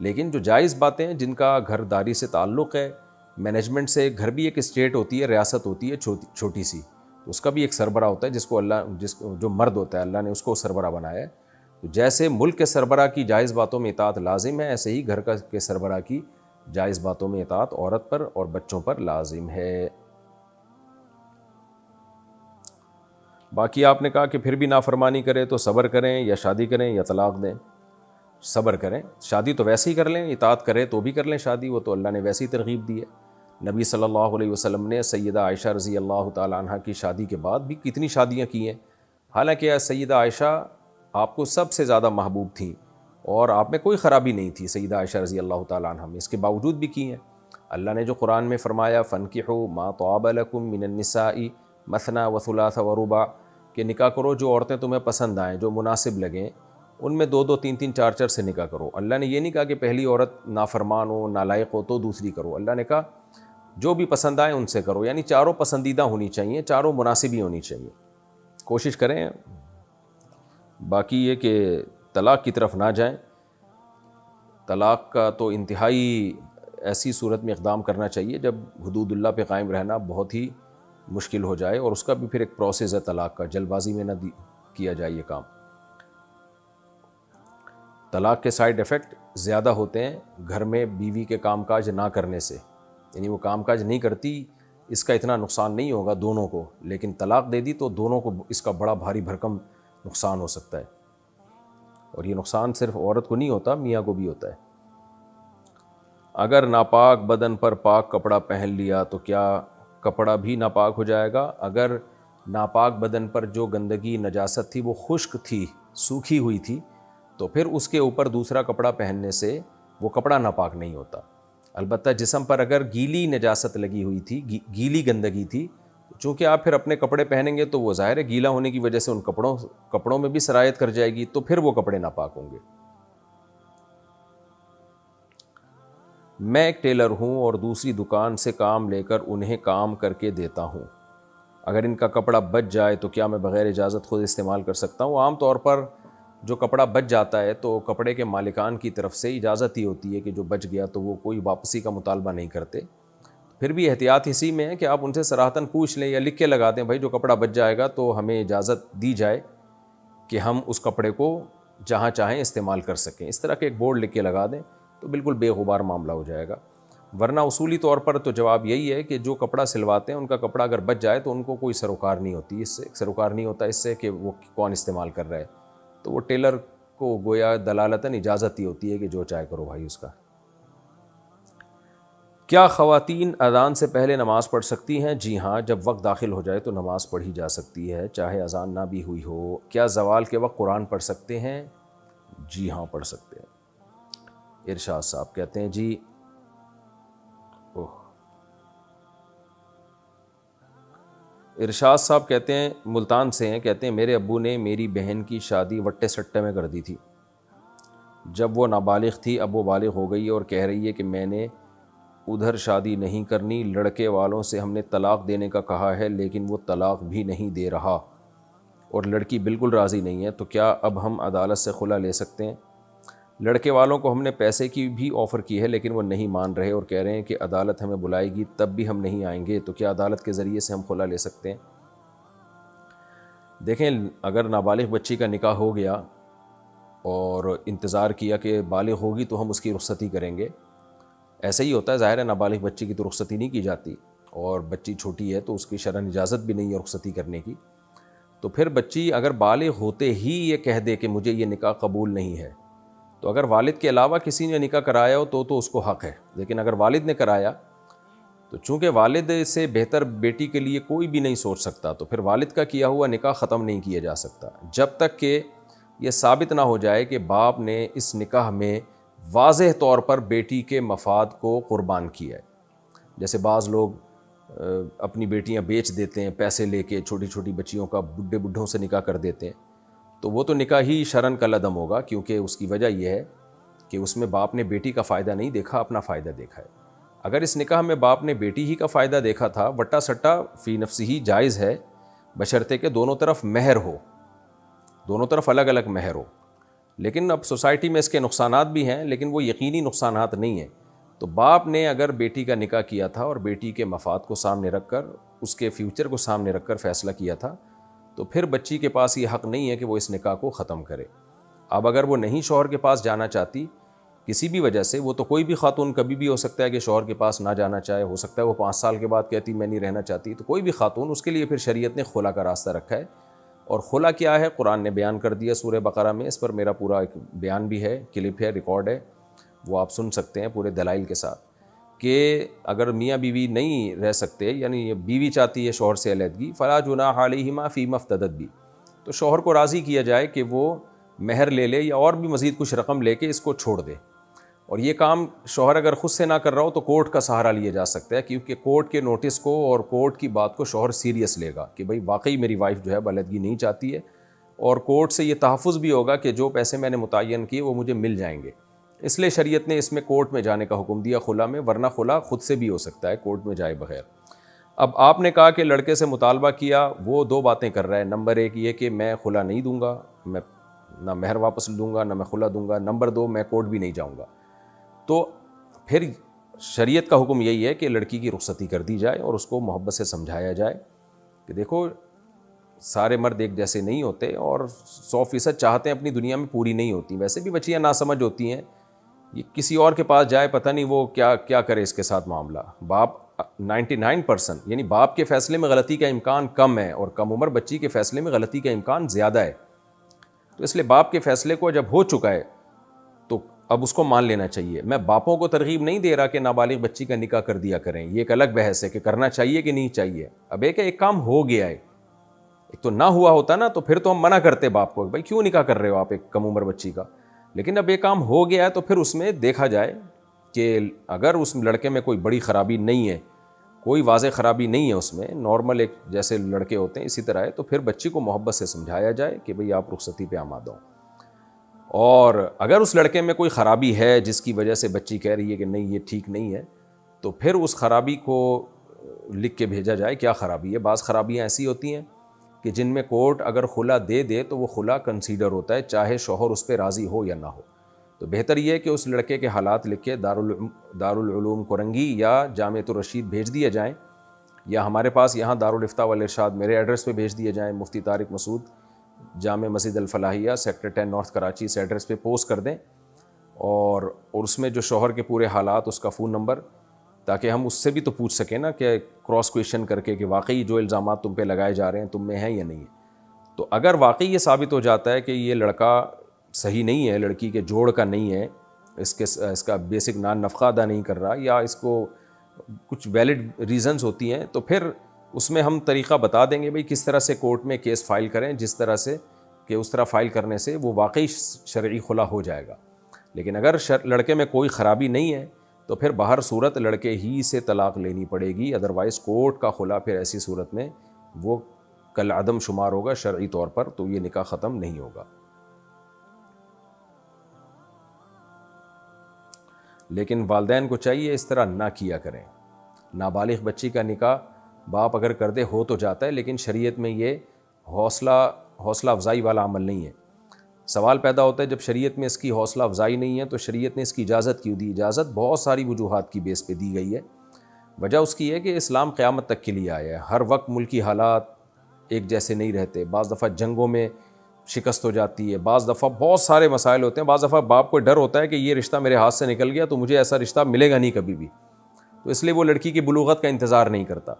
لیکن جو جائز باتیں ہیں جن کا گھر داری سے تعلق ہے، مینجمنٹ سے، گھر بھی ایک اسٹیٹ ہوتی ہے، ریاست ہوتی ہے چھوٹی سی، اس کا بھی ایک سربراہ ہوتا ہے جو مرد ہوتا ہے، اللہ نے اس کو سربراہ بنایا ہے. تو جیسے ملک کے سربراہ کی جائز باتوں میں اطاعت لازم ہے، ایسے ہی گھر کے سربراہ کی جائز باتوں میں اطاعت عورت پر اور بچوں پر لازم ہے. باقی آپ نے کہا کہ پھر بھی نافرمانی کرے تو صبر کریں یا شادی کریں یا طلاق دیں. صبر کریں، شادی تو ویسے ہی کر لیں، اطاعت کرے تو بھی کر لیں شادی، وہ تو اللہ نے ویسے ہی ترغیب دی ہے. نبی صلی اللہ علیہ وسلم نے سیدہ عائشہ رضی اللہ تعالی عنہ کی شادی کے بعد بھی کتنی شادیاں کی ہیں، حالانکہ سیدہ عائشہ آپ کو سب سے زیادہ محبوب تھیں اور آپ میں کوئی خرابی نہیں تھی سیدہ عائشہ رضی اللہ تعالی عنہ میں، اس کے باوجود بھی کی ہیں. اللہ نے جو قرآن میں فرمایا فَانْكِحُوا مَا طَابَ لَكُم مِّنَ النِّسَاءِ مَثْنَىٰ وَثُلَاثَ وَرُبَاعَ، کہ نکاح کرو جو عورتیں تمہیں پسند آئیں، جو مناسب لگیں، ان میں 2 2 3 3 4 4 سے نکاح کرو. اللہ نے یہ نہیں کہا کہ پہلی عورت نافرمان ہو، نالائق ہو تو دوسری کرو. اللہ نے کہا جو بھی پسند آئے ان سے کرو، یعنی چاروں پسندیدہ ہونی چاہیے، چاروں مناسب ہی ہونی چاہیے. کوشش کریں. باقی یہ کہ طلاق کی طرف نہ جائیں. طلاق کا تو انتہائی ایسی صورت میں اقدام کرنا چاہیے جب حدود اللہ پہ قائم رہنا بہت ہی مشکل ہو جائے، اور اس کا بھی پھر ایک پروسیس ہے طلاق کا، جلد بازی میں نہ کیا جائے یہ کام. طلاق کے سائیڈ ایفیکٹ زیادہ ہوتے ہیں گھر میں بیوی کے کام کاج نہ کرنے سے، یعنی وہ کام کاج نہیں کرتی، اس کا اتنا نقصان نہیں ہوگا دونوں کو، لیکن طلاق دے دی تو دونوں کو اس کا بڑا بھاری بھرکم نقصان ہو سکتا ہے. اور یہ نقصان صرف عورت کو نہیں ہوتا، میاں کو بھی ہوتا ہے. اگر ناپاک بدن پر پاک کپڑا پہن لیا تو کیا کپڑا بھی ناپاک ہو جائے گا؟ اگر ناپاک بدن پر جو گندگی نجاست تھی وہ خشک تھی، سوکھی ہوئی تھی، تو پھر اس کے اوپر دوسرا کپڑا پہننے سے وہ کپڑا ناپاک نہیں ہوتا. البتہ جسم پر اگر گیلی نجاست لگی ہوئی تھی، گیلی گندگی تھی، چونکہ آپ پھر اپنے کپڑے پہنیں گے تو وہ ظاہر ہے گیلا ہونے کی وجہ سے ان کپڑوں میں بھی سرایت کر جائے گی، تو پھر وہ کپڑے ناپاک ہوں گے. میں ایک ٹیلر ہوں اور دوسری دکان سے کام لے کر انہیں کام کر کے دیتا ہوں. اگر ان کا کپڑا بچ جائے تو کیا میں بغیر اجازت خود استعمال کر سکتا ہوں؟ عام طور پر جو کپڑا بچ جاتا ہے تو کپڑے کے مالکان کی طرف سے اجازت ہی ہوتی ہے کہ جو بچ گیا تو وہ کوئی واپسی کا مطالبہ نہیں کرتے. پھر بھی احتیاط اسی میں ہے کہ آپ ان سے صراحتاً پوچھ لیں یا لکھ کے لگا دیں، بھائی جو کپڑا بچ جائے گا تو ہمیں اجازت دی جائے کہ ہم اس کپڑے کو جہاں چاہیں استعمال کر سکیں. اس طرح کے ایک بورڈ لکھ کے لگا دیں تو بالکل بے غبار معاملہ ہو جائے گا. ورنہ اصولی طور پر تو جواب یہی ہے کہ جو کپڑا سلواتے ہیں ان کا کپڑا اگر بچ جائے تو ان کو کوئی سروکار نہیں ہوتی، اس سے سروکار نہیں ہوتا اس سے کہ وہ کون استعمال کر رہا ہے. تو وہ ٹیلر کو گویا دلالتاً اجازت ہی ہوتی ہے کہ جو چاہے کرو بھائی اس کا. کیا خواتین اذان سے پہلے نماز پڑھ سکتی ہیں؟ جی ہاں، جب وقت داخل ہو جائے تو نماز پڑھی جا سکتی ہے، چاہے اذان نہ بھی ہوئی ہو. کیا زوال کے وقت قرآن پڑھ سکتے ہیں؟ جی ہاں پڑھ سکتے ہیں. ارشاد صاحب کہتے ہیں جی ارشاد صاحب کہتے ہیں ملتان سے ہیں، کہتے ہیں میرے ابو نے میری بہن کی شادی وٹے سٹے میں کر دی تھی. جب وہ نابالغ تھی اب وہ بالغ ہو گئی اور کہہ رہی ہے کہ میں نے ادھر شادی نہیں کرنی. لڑکے والوں سے ہم نے طلاق دینے کا کہا ہے لیکن وہ طلاق بھی نہیں دے رہا اور لڑکی بالکل راضی نہیں ہے، تو کیا اب ہم عدالت سے خلا لے سکتے ہیں؟ لڑکے والوں کو ہم نے پیسے کی بھی آفر کی ہے لیکن وہ نہیں مان رہے اور کہہ رہے ہیں کہ عدالت ہمیں بلائے گی تب بھی ہم نہیں آئیں گے، تو کیا عدالت کے ذریعے سے ہم خلا لے سکتے ہیں؟ دیکھیں، اگر نابالغ بچی کا نکاح ہو گیا اور انتظار کیا کہ بالغ ہوگی تو ہم اس کی رخصتی کریں گے، ایسا ہی ہوتا ہے. ظاہر ہے نابالغ بچی کی تو رخصتی نہیں کی جاتی، اور بچی چھوٹی ہے تو اس کی شرعاً اجازت بھی نہیں ہے رخصتی کرنے کی. تو پھر بچی اگر بالغ ہوتے ہی یہ کہہ دے کہ مجھے یہ نکاح قبول نہیں ہے، تو اگر والد کے علاوہ کسی نے نکاح کرایا ہو تو اس کو حق ہے. لیکن اگر والد نے کرایا تو چونکہ والد سے بہتر بیٹی کے لیے کوئی بھی نہیں سوچ سکتا، تو پھر والد کا کیا ہوا نکاح ختم نہیں کیا جا سکتا جب تک کہ یہ ثابت نہ ہو جائے کہ باپ نے اس نکاح میں واضح طور پر بیٹی کے مفاد کو قربان کیا ہے. جیسے بعض لوگ اپنی بیٹیاں بیچ دیتے ہیں پیسے لے کے، چھوٹی چھوٹی بچیوں کا بڈھوں سے نکاح کر دیتے ہیں، تو وہ تو نکاح ہی شرعاً کالعدم ہوگا، کیونکہ اس کی وجہ یہ ہے کہ اس میں باپ نے بیٹی کا فائدہ نہیں دیکھا، اپنا فائدہ دیکھا ہے. اگر اس نکاح میں باپ نے بیٹی ہی کا فائدہ دیکھا تھا، وٹا سٹا فی نفسی ہی جائز ہے، بشرطے کہ دونوں طرف مہر ہو، دونوں طرف الگ الگ مہر ہو. لیکن اب سوسائٹی میں اس کے نقصانات بھی ہیں، لیکن وہ یقینی نقصانات نہیں ہیں. تو باپ نے اگر بیٹی کا نکاح کیا تھا اور بیٹی کے مفاد کو سامنے رکھ کر، اس کے فیوچر کو سامنے رکھ کر فیصلہ کیا تھا، تو پھر بچی کے پاس یہ حق نہیں ہے کہ وہ اس نکاح کو ختم کرے. اب اگر وہ نہیں شوہر کے پاس جانا چاہتی کسی بھی وجہ سے، وہ تو کوئی بھی خاتون کبھی بھی ہو سکتا ہے کہ شوہر کے پاس نہ جانا چاہے، ہو سکتا ہے وہ 5 سال کے بعد کہتی میں نہیں رہنا چاہتی، تو کوئی بھی خاتون، اس کے لیے پھر شریعت نے خلا کا راستہ رکھا ہے. اور خلا کیا ہے قرآن نے بیان کر دیا سورہ بقرہ میں. اس پر میرا پورا ایک بیان بھی ہے، کلپ ہے، ریکارڈ ہے، وہ آپ سن سکتے ہیں پورے دلائل کے ساتھ، کہ اگر میاں بیوی نہیں رہ سکتے، یعنی بیوی چاہتی ہے شوہر سے علیحدگی، فلا جناح علیہما فیما افتدت بھی، تو شوہر کو راضی کیا جائے کہ وہ مہر لے لے یا اور بھی مزید کچھ رقم لے کے اس کو چھوڑ دے. اور یہ کام شوہر اگر خود سے نہ کر رہا ہو تو کورٹ کا سہارا لیا جا سکتا ہے، کیونکہ کورٹ کے نوٹس کو اور کورٹ کی بات کو شوہر سیریس لے گا کہ بھئی واقعی میری وائف جو ہے علیحدگی نہیں چاہتی ہے، اور کورٹ سے یہ تحفظ بھی ہوگا کہ جو پیسے میں نے متعین کیے وہ مجھے مل جائیں گے. اس لیے شریعت نے اس میں کورٹ میں جانے کا حکم دیا خلا میں، ورنہ خلا خود سے بھی ہو سکتا ہے کورٹ میں جائے بغیر. اب آپ نے کہا کہ لڑکے سے مطالبہ کیا، وہ 2 باتیں کر رہا ہے. نمبر 1 یہ کہ میں خلا نہیں دوں گا، میں نہ مہر واپس دوں گا نہ میں خلا دوں گا. نمبر 2 میں کورٹ بھی نہیں جاؤں گا. تو پھر شریعت کا حکم یہی ہے کہ لڑکی کی رخصتی کر دی جائے اور اس کو محبت سے سمجھایا جائے کہ دیکھو سارے مرد ایک جیسے نہیں ہوتے، اور 100% چاہتے ہیں اپنی دنیا میں پوری نہیں ہوتی. ویسے بھی بچیاں ناسمجھ ہوتی ہیں، یہ کسی اور کے پاس جائے پتہ نہیں وہ کیا کرے اس کے ساتھ معاملہ. باپ 99% یعنی باپ کے فیصلے میں غلطی کا امکان کم ہے، اور کم عمر بچی کے فیصلے میں غلطی کا امکان زیادہ ہے. تو اس لیے باپ کے فیصلے کو جب ہو چکا ہے تو اب اس کو مان لینا چاہیے. میں باپوں کو ترغیب نہیں دے رہا کہ نابالغ بچی کا نکاح کر دیا کریں، یہ ایک الگ بحث ہے کہ کرنا چاہیے کہ نہیں چاہیے. اب ایک کام ہو گیا ہے، ایک تو نہ ہوا ہوتا نا تو پھر تو ہم منع کرتے باپ کو، بھائی کیوں نکاح کر رہے ہو آپ ایک کم عمر بچی کا. لیکن اب ایک کام ہو گیا ہے تو پھر اس میں دیکھا جائے کہ اگر اس لڑکے میں کوئی بڑی خرابی نہیں ہے، کوئی واضح خرابی نہیں ہے اس میں، نارمل ایک جیسے لڑکے ہوتے ہیں اسی طرح ہے، تو پھر بچی کو محبت سے سمجھایا جائے کہ بھئی آپ رخصتی پہ آمادہ ہوں. اور اگر اس لڑکے میں کوئی خرابی ہے جس کی وجہ سے بچی کہہ رہی ہے کہ نہیں یہ ٹھیک نہیں ہے، تو پھر اس خرابی کو لکھ کے بھیجا جائے کیا خرابی ہے. بعض خرابیاں ایسی ہوتی ہیں کہ جن میں کورٹ اگر خلا دے دے تو وہ خلا کنسیڈر ہوتا ہے، چاہے شوہر اس پہ راضی ہو یا نہ ہو. تو بہتر یہ ہے کہ اس لڑکے کے حالات لکھ کے دارالعلوم کرنگی یا جامعۃ الرشید بھیج دیے جائیں، یا ہمارے پاس یہاں دارالافتاء والارشاد میرے ایڈریس پہ بھیج دیے جائیں. مفتی طارق مسعود، جامع مسجد الفلاحیہ، سیکٹر 10 نارتھ کراچی، اس ایڈریس پہ پوسٹ کر دیں، اور اس میں جو شوہر کے پورے حالات، اس کا فون نمبر، تاکہ ہم اس سے بھی تو پوچھ سکیں نا کہ کراس کویشچن کر کے کہ واقعی جو الزامات تم پہ لگائے جا رہے ہیں تم میں ہیں یا نہیں ہے. تو اگر واقعی یہ ثابت ہو جاتا ہے کہ یہ لڑکا صحیح نہیں ہے، لڑکی کے جوڑ کا نہیں ہے، اس کا بیسک نفقہ ادا نہیں کر رہا، یا اس کو کچھ ویلڈ ریزنز ہوتی ہیں، تو پھر اس میں ہم طریقہ بتا دیں گے بھئی کس طرح سے کورٹ میں کیس فائل کریں، جس طرح سے کہ اس طرح فائل کرنے سے وہ واقعی شرعی خلا ہو جائے گا. لیکن اگر لڑکے میں کوئی خرابی نہیں ہے تو پھر بہر صورت لڑکے ہی سے طلاق لینی پڑے گی، ادروائز کورٹ کا خلا پھر ایسی صورت میں وہ کل عدم شمار ہوگا شرعی طور پر، تو یہ نکاح ختم نہیں ہوگا. لیکن والدین کو چاہیے اس طرح نہ کیا کریں. نابالغ بچی کا نکاح باپ اگر کر دے ہو تو جاتا ہے، لیکن شریعت میں یہ حوصلہ افزائی والا عمل نہیں ہے. سوال پیدا ہوتا ہے جب شریعت میں اس کی حوصلہ افزائی نہیں ہے تو شریعت نے اس کی اجازت کیوں دی؟ اجازت بہت ساری وجوہات کی بیس پہ دی گئی ہے. وجہ اس کی ہے کہ اسلام قیامت تک کے لیے آیا ہے. ہر وقت ملکی حالات ایک جیسے نہیں رہتے، بعض دفعہ جنگوں میں شکست ہو جاتی ہے، بعض دفعہ بہت سارے مسائل ہوتے ہیں، بعض دفعہ باپ کو ڈر ہوتا ہے کہ یہ رشتہ میرے ہاتھ سے نکل گیا تو مجھے ایسا رشتہ ملے گا نہیں کبھی بھی، تو اس لیے وہ لڑکی کی بلوغت کا انتظار نہیں کرتا،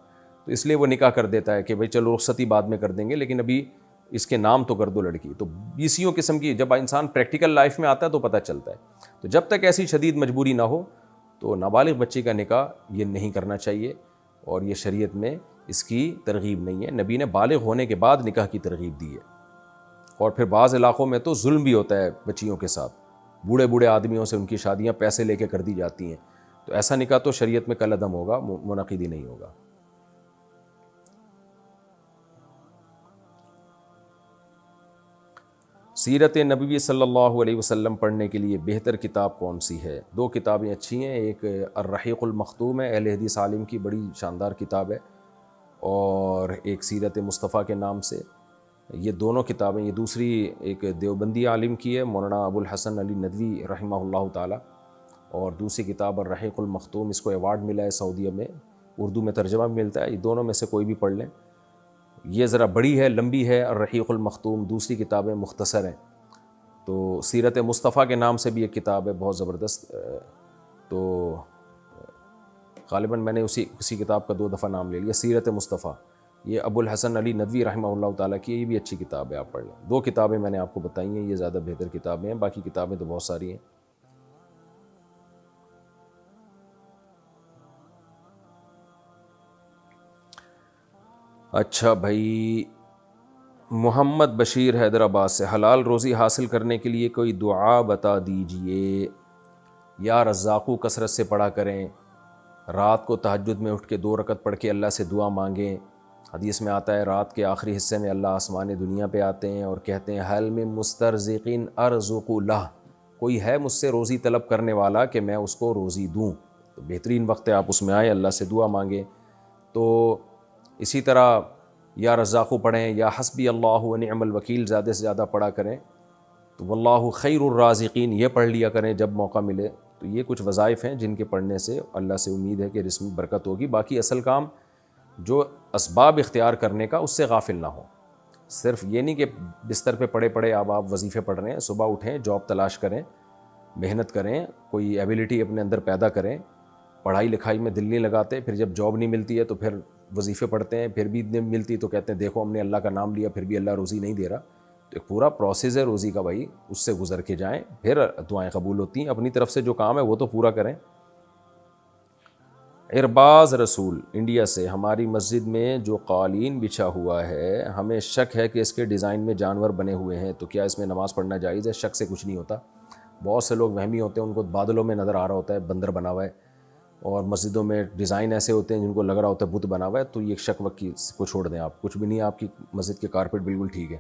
تو اس لیے وہ نکاح کر دیتا ہے کہ بھئی چلو رخصتی بعد میں کر دیں گے لیکن ابھی اس کے نام تو کر دو لڑکی. تو 20 قسم کی جب انسان پریکٹیکل لائف میں آتا ہے تو پتہ چلتا ہے. تو جب تک ایسی شدید مجبوری نہ ہو تو نابالغ بچی کا نکاح یہ نہیں کرنا چاہیے، اور یہ شریعت میں اس کی ترغیب نہیں ہے. نبی نے بالغ ہونے کے بعد نکاح کی ترغیب دی ہے. اور پھر بعض علاقوں میں تو ظلم بھی ہوتا ہے بچیوں کے ساتھ، بوڑھے آدمیوں سے ان کی شادیاں پیسے لے کے کر دی جاتی ہیں. تو ایسا نکاح تو شریعت میں کل عدم ہوگا، منعقد ہی نہیں ہوگا. سیرت نبوی صلی اللہ علیہ وسلم پڑھنے کے لیے بہتر کتاب کون سی ہے؟ 2 کتابیں اچھی ہیں، ایک الرحیق المختوم ہے، اہل حدیث عالم کی بڑی شاندار کتاب ہے، اور ایک سیرت مصطفیٰ کے نام سے یہ دونوں کتابیں، یہ دوسری ایک دیوبندی عالم کی ہے مولانا ابو الحسن علی ندوی رحمہ اللہ تعالی، اور دوسری کتاب الرحیق المختوم، اس کو ایوارڈ ملا ہے سعودیہ میں، اردو میں ترجمہ بھی ملتا ہے، یہ دونوں میں سے کوئی بھی پڑھ لیں۔ یہ ذرا بڑی ہے، لمبی ہے الرحیق المختوم، دوسری کتابیں مختصر ہیں۔ تو سیرت مصطفیٰ کے نام سے بھی ایک کتاب ہے بہت زبردست، تو غالباً میں نے اسی کتاب کا 2 دفعہ نام لے لیا، سیرت مصطفیٰ، یہ ابو الحسن علی ندوی رحمہ اللہ تعالیٰ کی، یہ بھی اچھی کتاب ہے، آپ پڑھ لیں۔ 2 کتابیں میں نے آپ کو بتائی ہیں، یہ زیادہ بہتر کتابیں ہیں، باقی کتابیں تو بہت ساری ہیں۔ اچھا بھائی، محمد بشیر حیدرآباد سے، حلال روزی حاصل کرنے کے لیے کوئی دعا بتا دیجئے۔ یا رزاقو کثرت سے پڑھا کریں، رات کو تہجد میں اٹھ کے 2 رکعت پڑھ کے اللہ سے دعا مانگیں۔ حدیث میں آتا ہے رات کے آخری حصے میں اللہ آسمان دنیا پہ آتے ہیں اور کہتے ہیں حل من مسترزقین ارزق لہ، کوئی ہے مجھ سے روزی طلب کرنے والا کہ میں اس کو روزی دوں۔ تو بہترین وقت ہے آپ اس میں آئیں، اللہ سے دعا مانگیں۔ تو اسی طرح یا رزاقو پڑھیں، یا حسبی اللہ و نعم الوکیل زیادہ سے زیادہ پڑھا کریں، تو واللہ خیر الرازقین یہ پڑھ لیا کریں جب موقع ملے۔ تو یہ کچھ وظائف ہیں جن کے پڑھنے سے اللہ سے امید ہے کہ رزق میں برکت ہوگی۔ باقی اصل کام جو اسباب اختیار کرنے کا، اس سے غافل نہ ہو۔ صرف یہ نہیں کہ بستر پہ پڑے پڑے آپ وظیفے پڑھ رہے ہیں، صبح اٹھیں، جاب تلاش کریں، محنت کریں، کوئی ایبیلٹی اپنے اندر پیدا کریں، پڑھائی لکھائی میں دل نہیں لگاتے، پھر جب جاب نہیں ملتی ہے تو پھر وظیفے پڑھتے ہیں، پھر بھی نہیں ملتی تو کہتے ہیں دیکھو ہم نے اللہ کا نام لیا پھر بھی اللہ روزی نہیں دے رہا۔ تو ایک پورا پروسیس ہے روزی کا بھائی، اس سے گزر کے جائیں، پھر دعائیں قبول ہوتی ہیں۔ اپنی طرف سے جو کام ہے وہ تو پورا کریں۔ ارباز رسول انڈیا سے، ہماری مسجد میں جو قالین بچھا ہوا ہے ہمیں شک ہے کہ اس کے ڈیزائن میں جانور بنے ہوئے ہیں، تو کیا اس میں نماز پڑھنا جائز ہے؟ شک سے کچھ نہیں ہوتا۔ بہت سے لوگ وہمی ہوتے ہیں، ان کو بادلوں میں نظر آ رہا ہوتا ہے بندر بنا ہوا ہے، اور مسجدوں میں ڈیزائن ایسے ہوتے ہیں جن کو لگ رہا ہوتا ہے بت بنا ہوا ہے، تو یہ شک وک کو چھوڑ دیں آپ، کچھ بھی نہیں، آپ کی مسجد کے کارپیٹ بالکل ٹھیک ہے،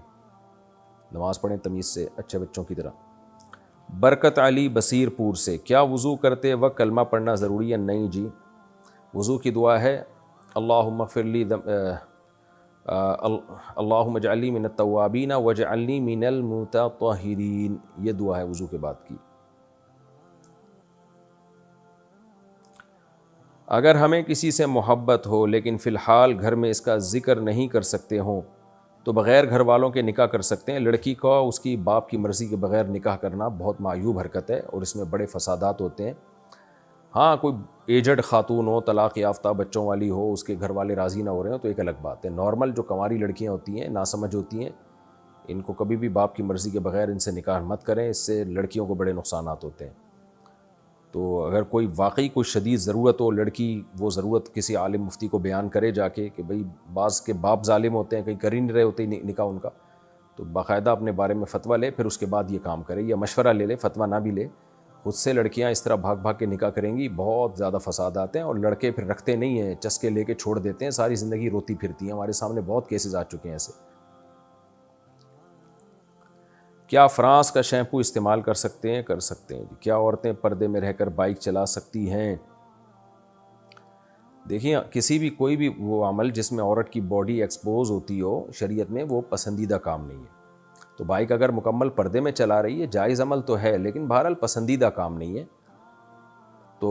نماز پڑھیں تمیز سے اچھے بچوں کی طرح۔ برکت علی بصیر پور سے، کیا وضو کرتے وقت کلمہ پڑھنا ضروری ہے؟ نہیں جی، وضو کی دعا ہے اللہم اغفر لی اللہم اجعلنی من التوابین واجعلنی من المتطہرین، یہ دعا ہے وضو کے بعد کی۔ اگر ہمیں کسی سے محبت ہو لیکن فی الحال گھر میں اس کا ذکر نہیں کر سکتے ہوں تو بغیر گھر والوں کے نکاح کر سکتے ہیں؟ لڑکی کو اس کی باپ کی مرضی کے بغیر نکاح کرنا بہت معیوب حرکت ہے اور اس میں بڑے فسادات ہوتے ہیں۔ ہاں کوئی ایجڈ خاتون ہو، طلاق یافتہ بچوں والی ہو، اس کے گھر والے راضی نہ ہو رہے ہوں تو ایک الگ بات ہے۔ نارمل جو کنواری لڑکیاں ہوتی ہیں، ناسمجھ ہوتی ہیں، ان کو کبھی بھی باپ کی مرضی کے بغیر ان سے نکاح مت کریں، اس سے لڑکیوں کو بڑے نقصانات ہوتے ہیں۔ تو اگر کوئی واقعی کوئی شدید ضرورت ہو، لڑکی وہ ضرورت کسی عالم مفتی کو بیان کرے جا کے کہ بھئی بعض کے باپ ظالم ہوتے ہیں، کہیں کر ہی نہیں رہے ہوتے نکاح ان کا، تو باقاعدہ اپنے بارے میں فتویٰ لے، پھر اس کے بعد یہ کام کرے، یا مشورہ لے لے، فتویٰ نہ بھی لے۔ خود سے لڑکیاں اس طرح بھاگ بھاگ کے نکاح کریں گی، بہت زیادہ فساد آتے ہیں، اور لڑکے پھر رکھتے نہیں ہیں، چسکے لے کے چھوڑ دیتے ہیں، ساری زندگی روتی پھرتی ہیں۔ ہمارے سامنے بہت کیسز آ چکے ہیں ایسے۔ کیا فرانس کا شیمپو استعمال کر سکتے ہیں؟ کر سکتے ہیں۔ کیا عورتیں پردے میں رہ کر بائک چلا سکتی ہیں؟ دیکھیں، کسی بھی کوئی بھی وہ عمل جس میں عورت کی باڈی ایکسپوز ہوتی ہو، شریعت میں وہ پسندیدہ کام نہیں ہے۔ تو بائک اگر مکمل پردے میں چلا رہی ہے، جائز عمل تو ہے، لیکن بہرحال پسندیدہ کام نہیں ہے۔ تو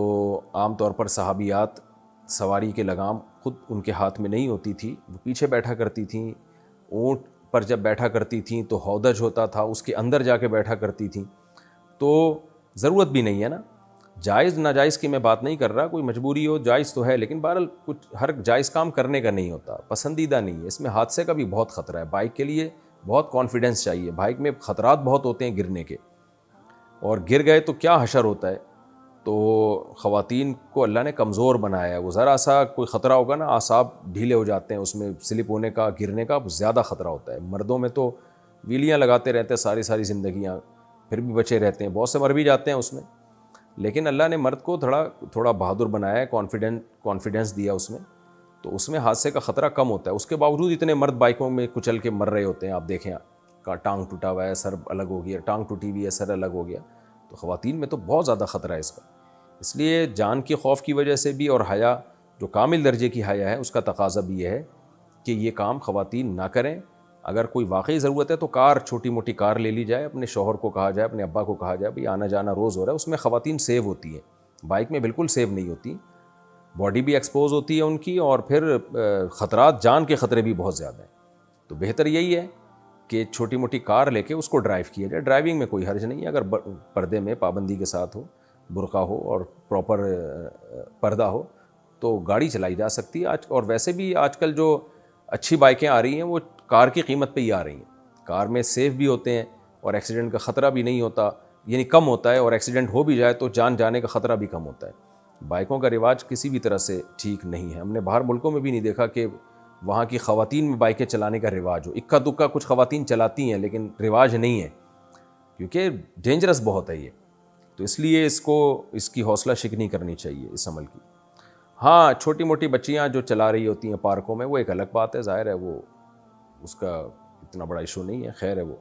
عام طور پر صحابیات سواری کے لگام خود ان کے ہاتھ میں نہیں ہوتی تھی، وہ پیچھے بیٹھا کرتی تھیں، اونٹ پر جب بیٹھا کرتی تھیں تو ہودج ہوتا تھا، اس کے اندر جا کے بیٹھا کرتی تھیں، تو ضرورت بھی نہیں ہے نا۔ جائز ناجائز کی میں بات نہیں کر رہا، کوئی مجبوری ہو جائز تو ہے، لیکن بہرحال کچھ ہر جائز کام کرنے کا نہیں ہوتا، پسندیدہ نہیں ہے۔ اس میں حادثے کا بھی بہت خطرہ ہے، بائک کے لیے بہت کانفیڈنس چاہیے، بائک میں خطرات بہت ہوتے ہیں گرنے کے، اور گر گئے تو کیا حشر ہوتا ہے۔ تو خواتین کو اللہ نے کمزور بنایا ہے، وہ ذرا سا کوئی خطرہ ہوگا نا، اعصاب ڈھیلے ہو جاتے ہیں، اس میں سلپ ہونے کا، گرنے کا زیادہ خطرہ ہوتا ہے۔ مردوں میں تو ویلیاں لگاتے رہتے ہیں ساری زندگیاں، پھر بھی بچے رہتے ہیں، بہت سے مر بھی جاتے ہیں اس میں، لیکن اللہ نے مرد کو تھوڑا بہادر بنایا ہے، کانفیڈنس دیا اس میں، تو اس میں حادثے کا خطرہ کم ہوتا ہے۔ اس کے باوجود اتنے مرد بائکوں میں کچل کے مر رہے ہوتے ہیں، آپ دیکھیں، ٹانگ ٹوٹا ہوا ہے، سر الگ ہو گیا، ٹانگ ٹوٹی ہوئی ہے، سر الگ ہو گیا، تو خواتین میں تو بہت زیادہ خطرہ ہے اس کا۔ اس لیے جان کے خوف کی وجہ سے بھی، اور حیا جو کامل درجے کی حیا ہے، اس کا تقاضا بھی یہ ہے کہ یہ کام خواتین نہ کریں۔ اگر کوئی واقعی ضرورت ہے تو کار، چھوٹی موٹی کار لے لی جائے، اپنے شوہر کو کہا جائے، اپنے ابا کو کہا جائے بھائی آنا جانا روز ہو رہا ہے، اس میں خواتین سیو ہوتی ہیں، بائک میں بالکل سیو نہیں ہوتی، باڈی بھی ایکسپوز ہوتی ہے ان کی، اور پھر خطرات، جان کے خطرے بھی بہت زیادہ ہیں۔ تو بہتر یہی ہے کہ چھوٹی موٹی کار لے کے اس کو ڈرائیو کیا جائے۔ ڈرائیونگ میں کوئی حرج نہیں ہے، اگر پردے میں پابندی کے ساتھ ہو، برقع ہو اور پراپر پردہ ہو تو گاڑی چلائی جا سکتی ہے۔ اور ویسے بھی آج کل جو اچھی بائکیں آ رہی ہیں وہ کار کی قیمت پہ ہی آ رہی ہیں، کار میں سیف بھی ہوتے ہیں اور ایکسیڈنٹ کا خطرہ بھی نہیں ہوتا، یعنی کم ہوتا ہے، اور ایکسیڈنٹ ہو بھی جائے تو جان جانے کا خطرہ بھی کم ہوتا ہے۔ بائکوں کا رواج کسی بھی طرح سے ٹھیک نہیں ہے، ہم نے باہر ملکوں میں بھی نہیں دیکھا کہ وہاں کی خواتین میں بائکیں چلانے کا رواج ہو۔ اکا دکا کچھ خواتین چلاتی ہیں لیکن رواج نہیں ہے، کیونکہ ڈینجرس بہت ہے یہ، تو اس لیے اس کی حوصلہ شکنی کرنی چاہیے اس عمل کی۔ ہاں، چھوٹی موٹی بچیاں جو چلا رہی ہوتی ہیں پارکوں میں وہ ایک الگ بات ہے، ظاہر ہے وہ اس کا اتنا بڑا ایشو نہیں ہے، خیر ہے وہ۔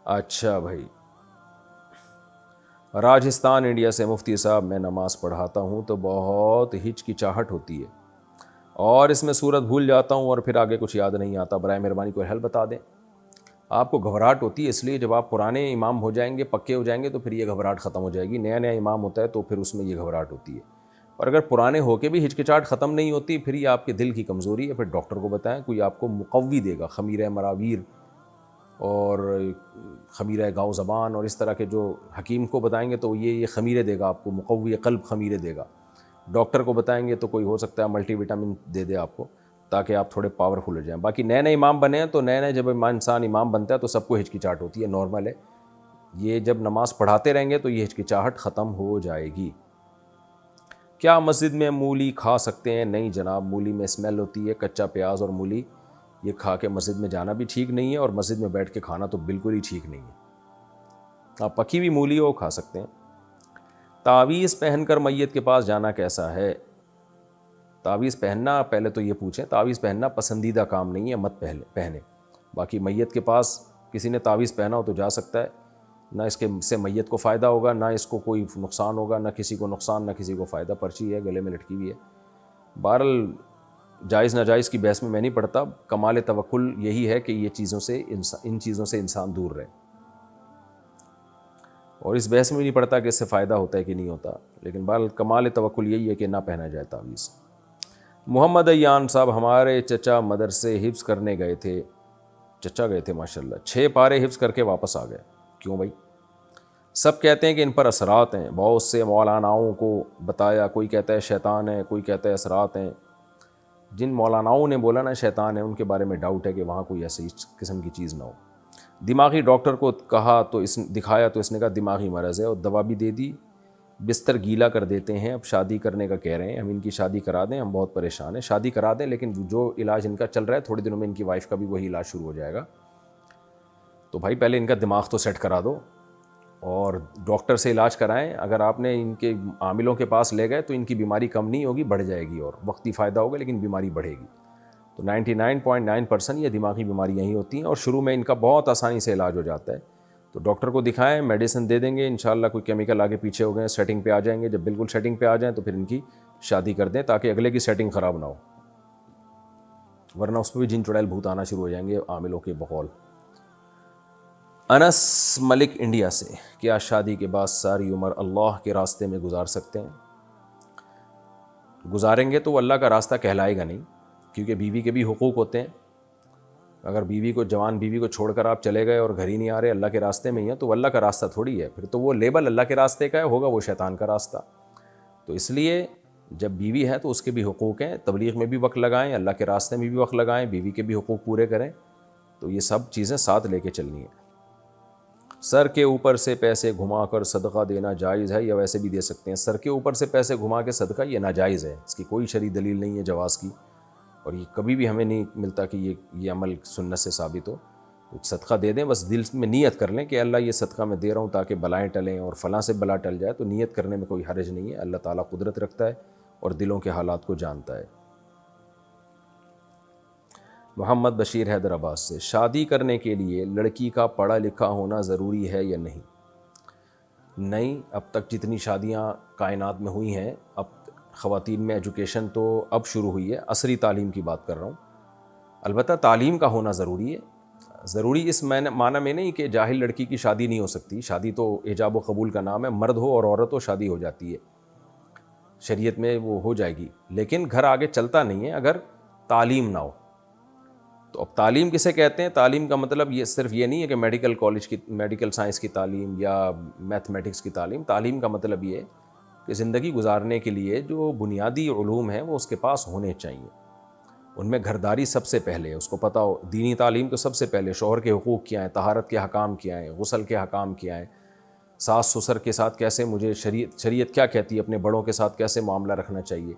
اچھا بھائی، راجستھان انڈیا سے مفتی صاحب، میں نماز پڑھاتا ہوں تو بہت ہچکچاہٹ ہوتی ہے اور اس میں صورت بھول جاتا ہوں اور پھر آگے کچھ یاد نہیں آتا، برائے مہربانی کوئی حل بتا دیں۔ آپ کو گھبراہٹ ہوتی ہے اس لیے جب آپ پرانے امام ہو جائیں گے، پکے ہو جائیں گے تو پھر یہ گھبراہٹ ختم ہو جائے گی، نیا نیا امام ہوتا ہے تو پھر اس میں یہ گھبراہٹ ہوتی ہے، اور اگر پرانے ہو کے بھی ہچکچاہٹ ختم نہیں ہوتی پھر یہ آپ کے دل کی کمزوری ہے، پھر ڈاکٹر کو بتائیں، کوئی آپ کو مقوی دے گا، خمیرہ مراویر اور خمیرہ گاؤ زبان اور اس طرح کے، جو حکیم کو بتائیں گے تو یہ خمیرے دے گا آپ کو، مقوی قلب خمیرے دے گا۔ ڈاکٹر کو بتائیں گے تو کوئی ہو سکتا ہے ملٹی وٹامن دے دے آپ کو تاکہ آپ تھوڑے پاورفل ہو جائیں۔ باقی نئے نئے امام بنے ہیں تو نئے جب انسان امام بنتا ہے تو سب کو ہچکچاہٹ ہوتی ہے، نارمل ہے یہ، جب نماز پڑھاتے رہیں گے تو یہ ہچکچاہٹ ختم ہو جائے گی۔ کیا مسجد میں مولی کھا سکتے ہیں؟ نہیں جناب، مولی میں اسمیل ہوتی ہے، کچا پیاز اور مولی یہ کھا کے مسجد میں جانا بھی ٹھیک نہیں ہے، اور مسجد میں بیٹھ کے کھانا تو بالکل ہی ٹھیک نہیں ہے۔ آپ پکی ہوئی مولی ہو کھا سکتے ہیں۔ تعویذ پہن کر میت کے پاس جانا کیسا ہے؟ تعویذ پہننا، پہلے تو یہ پوچھیں، تعویذ پہننا پسندیدہ کام نہیں ہے، مت پہنے۔ باقی میت کے پاس کسی نے تعویذ پہنا ہو تو جا سکتا ہے، نہ اس کے سے میت کو فائدہ ہوگا، نہ اس کو کوئی نقصان ہوگا، نہ کسی کو نقصان نہ کسی کو فائدہ، پرچی ہے گلے میں لٹکی ہوئی ہے۔ بہرحال جائز ناجائز کی بحث میں میں نہیں پڑتا، کمال توکل یہی ہے کہ یہ ان چیزوں سے انسان دور رہے، اور اس بحث میں بھی نہیں پڑتا کہ اس سے فائدہ ہوتا ہے کہ نہیں ہوتا، لیکن بہرحال کمال توکل یہی ہے کہ نہ پہنا جائے تعویذ۔ محمد ایان صاحب، ہمارے چچا مدرسے حفظ کرنے گئے تھے، چچا گئے تھے ماشاءاللہ، 6 پارے حفظ کر کے واپس آ گئے، کیوں بھائی؟ سب کہتے ہیں کہ ان پر اثرات ہیں، بہت سے مولاناؤں کو بتایا، کوئی کہتا ہے شیطان ہے، کوئی کہتا ہے اثرات ہیں۔ جن مولاناؤں نے بولا نا شیطان ہے، ان کے بارے میں ڈاؤٹ ہے کہ وہاں کوئی ایسی قسم کی چیز نہ ہو۔ دماغی ڈاکٹر کو کہا تو دکھایا تو اس نے کہا دماغی مرض ہے، اور دوا بھی دے دی، بستر گیلا کر دیتے ہیں، اب شادی کرنے کا کہہ رہے ہیں، ہم ان کی شادی کرا دیں، ہم بہت پریشان ہیں۔ شادی کرا دیں، لیکن جو علاج ان کا چل رہا ہے تھوڑے دنوں میں ان کی وائف کا بھی وہی علاج شروع ہو جائے گا، تو بھائی پہلے ان کا دماغ تو سیٹ کرا دو اور ڈاکٹر سے علاج کرائیں۔ اگر آپ نے ان کے عاملوں کے پاس لے گئے تو ان کی بیماری کم نہیں ہوگی، بڑھ جائے گی، اور وقتی فائدہ ہوگا لیکن بیماری بڑھے گی۔ تو 99.9% یہ دماغی بیماریاں ہی ہوتی ہیں، اور شروع میں ان کا بہت آسانی سے علاج ہو جاتا ہے، تو ڈاکٹر کو دکھائیں، میڈیسن دے دیں گے، انشاءاللہ کوئی کیمیکل آگے پیچھے ہو گئے سیٹنگ پہ آ جائیں گے، جب بالکل سیٹنگ پہ آ جائیں تو پھر ان کی شادی کر دیں تاکہ اگلے کی سیٹنگ خراب نہ ہو، ورنہ اس پہ بھی جن چڑیل بھوت آنا شروع ہو جائیں گے عاملوں کے بقول۔ انس ملک انڈیا سے، کیا شادی کے بعد ساری عمر اللہ کے راستے میں گزار سکتے ہیں؟ گزاریں گے تو وہ اللہ کا راستہ کہلائے گا نہیں، کیونکہ بیوی کے بھی حقوق ہوتے ہیں۔ اگر جوان بیوی کو چھوڑ کر آپ چلے گئے اور گھر ہی نہیں آ رہے، اللہ کے راستے میں ہی ہیں، تو وہ اللہ کا راستہ تھوڑی ہے، پھر تو وہ لیبل اللہ کے راستے کا ہے، ہوگا وہ شیطان کا راستہ۔ تو اس لیے جب بیوی ہے تو اس کے بھی حقوق ہیں، تبلیغ میں بھی وقت لگائیں، اللہ کے راستے میں بھی وقت لگائیں، بیوی کے بھی حقوق پورے کریں، تو یہ سب چیزیں ساتھ لے کے چلنی ہیں۔ سر کے اوپر سے پیسے گھما کر صدقہ دینا جائز ہے یا ویسے بھی دے سکتے ہیں؟ سر کے اوپر سے پیسے گھما کے صدقہ یہ ناجائز ہے، اس کی کوئی شرعی دلیل نہیں ہے جواز کی، اور یہ کبھی بھی ہمیں نہیں ملتا کہ یہ عمل سنت سے ثابت ہو۔ صدقہ دے دیں، بس دل میں نیت کر لیں کہ اللہ یہ صدقہ میں دے رہا ہوں تاکہ بلائیں ٹلیں اور فلاں سے بلا ٹل جائے، تو نیت کرنے میں کوئی حرج نہیں ہے، اللہ تعالیٰ قدرت رکھتا ہے اور دلوں کے حالات کو جانتا ہے۔ محمد بشیر حیدرآباد سے، شادی کرنے کے لیے لڑکی کا پڑھا لکھا ہونا ضروری ہے یا نہیں؟ نہیں، اب تک جتنی شادیاں کائنات میں ہوئی ہیں، اب خواتین میں ایجوکیشن تو اب شروع ہوئی ہے، عصری تعلیم کی بات کر رہا ہوں۔ البتہ تعلیم کا ہونا ضروری ہے، ضروری اس معنی میں نہیں کہ جاہل لڑکی کی شادی نہیں ہو سکتی، شادی تو ایجاب و قبول کا نام ہے، مرد ہو اور عورت ہو شادی ہو جاتی ہے، شریعت میں وہ ہو جائے گی، لیکن گھر آگے چلتا نہیں ہے اگر تعلیم نہ ہو۔ تو اب تعلیم کسے کہتے ہیں؟ تعلیم کا مطلب یہ صرف یہ نہیں ہے کہ میڈیکل کالج کی میڈیکل سائنس کی تعلیم یا میتھمیٹکس کی تعلیم۔ تعلیم کا مطلب یہ ہے کہ زندگی گزارنے کے لیے جو بنیادی علوم ہیں وہ اس کے پاس ہونے چاہیے، ان میں گھرداری سب سے پہلے ہے، اس کو پتہ ہو، دینی تعلیم تو سب سے پہلے، شوہر کے حقوق کیا ہیں، طہارت کے حکام کیا ہیں، غسل کے حکام کیا ہیں، ساس سسر کے ساتھ کیسے مجھے شریعت کیا کہتی ہے، اپنے بڑوں کے ساتھ کیسے معاملہ رکھنا چاہیے،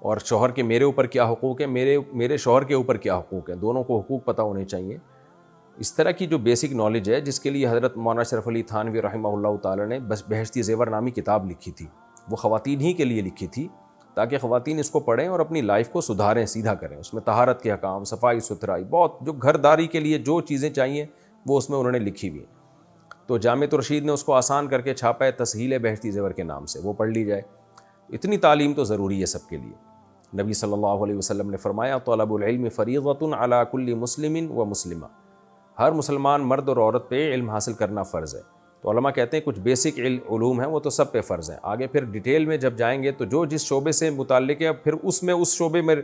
اور شوہر کے میرے اوپر کیا حقوق ہیں، میرے شوہر کے اوپر کیا حقوق ہیں، دونوں کو حقوق پتہ ہونے چاہیے۔ اس طرح کی جو بیسک نالج ہے، جس کے لیے حضرت مولانا اشرف علی تھانوی رحمہ اللہ تعالی نے بہشتی زیور نامی کتاب لکھی تھی، وہ خواتین ہی کے لیے لکھی تھی تاکہ خواتین اس کو پڑھیں اور اپنی لائف کو سدھاریں، سیدھا کریں۔ اس میں طہارت کے حکام، صفائی ستھرائی، بہت جو گھرداری کے لیے جو چیزیں چاہیے وہ اس میں انہوں نے لکھی ہوئی ہیں۔ تو جامعۃ الرشید نے اس کو آسان کر کے چھاپا ہے تسہیل بہشتی زیور کے نام سے، وہ پڑھ لی جائے۔ اتنی تعلیم تو ضروری ہے سب کے لیے۔ نبی صلی اللہ علیہ وسلم نے فرمایا طلب العلم فریضۃ علی کل مسلم و مسلمہ، ہر مسلمان مرد اور عورت پہ علم حاصل کرنا فرض ہے۔ تو علماء کہتے ہیں کچھ بیسک علوم ہیں وہ تو سب پہ فرض ہیں، آگے پھر ڈیٹیل میں جب جائیں گے تو جو جس شعبے سے متعلق ہے پھر اس شعبے میں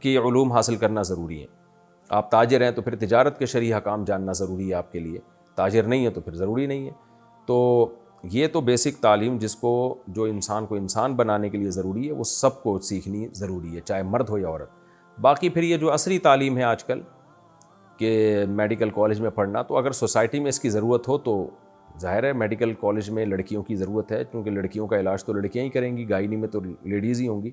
کی علوم حاصل کرنا ضروری ہے۔ آپ تاجر ہیں تو پھر تجارت کے شرعی حکام جاننا ضروری ہے آپ کے لیے، تاجر نہیں ہے تو پھر ضروری نہیں ہے۔ تو یہ تو بیسک تعلیم جس کو جو انسان کو انسان بنانے کے لیے ضروری ہے وہ سب کو سیکھنی ضروری ہے، چاہے مرد ہو یا عورت۔ باقی پھر یہ جو عصری تعلیم ہے آج کل کہ میڈیکل کالج میں پڑھنا، تو اگر سوسائٹی میں اس کی ضرورت ہو تو ظاہر ہے میڈیکل کالج میں لڑکیوں کی ضرورت ہے، کیونکہ لڑکیوں کا علاج تو لڑکیاں ہی کریں گی، گائنی میں تو لیڈیز ہی ہوں گی،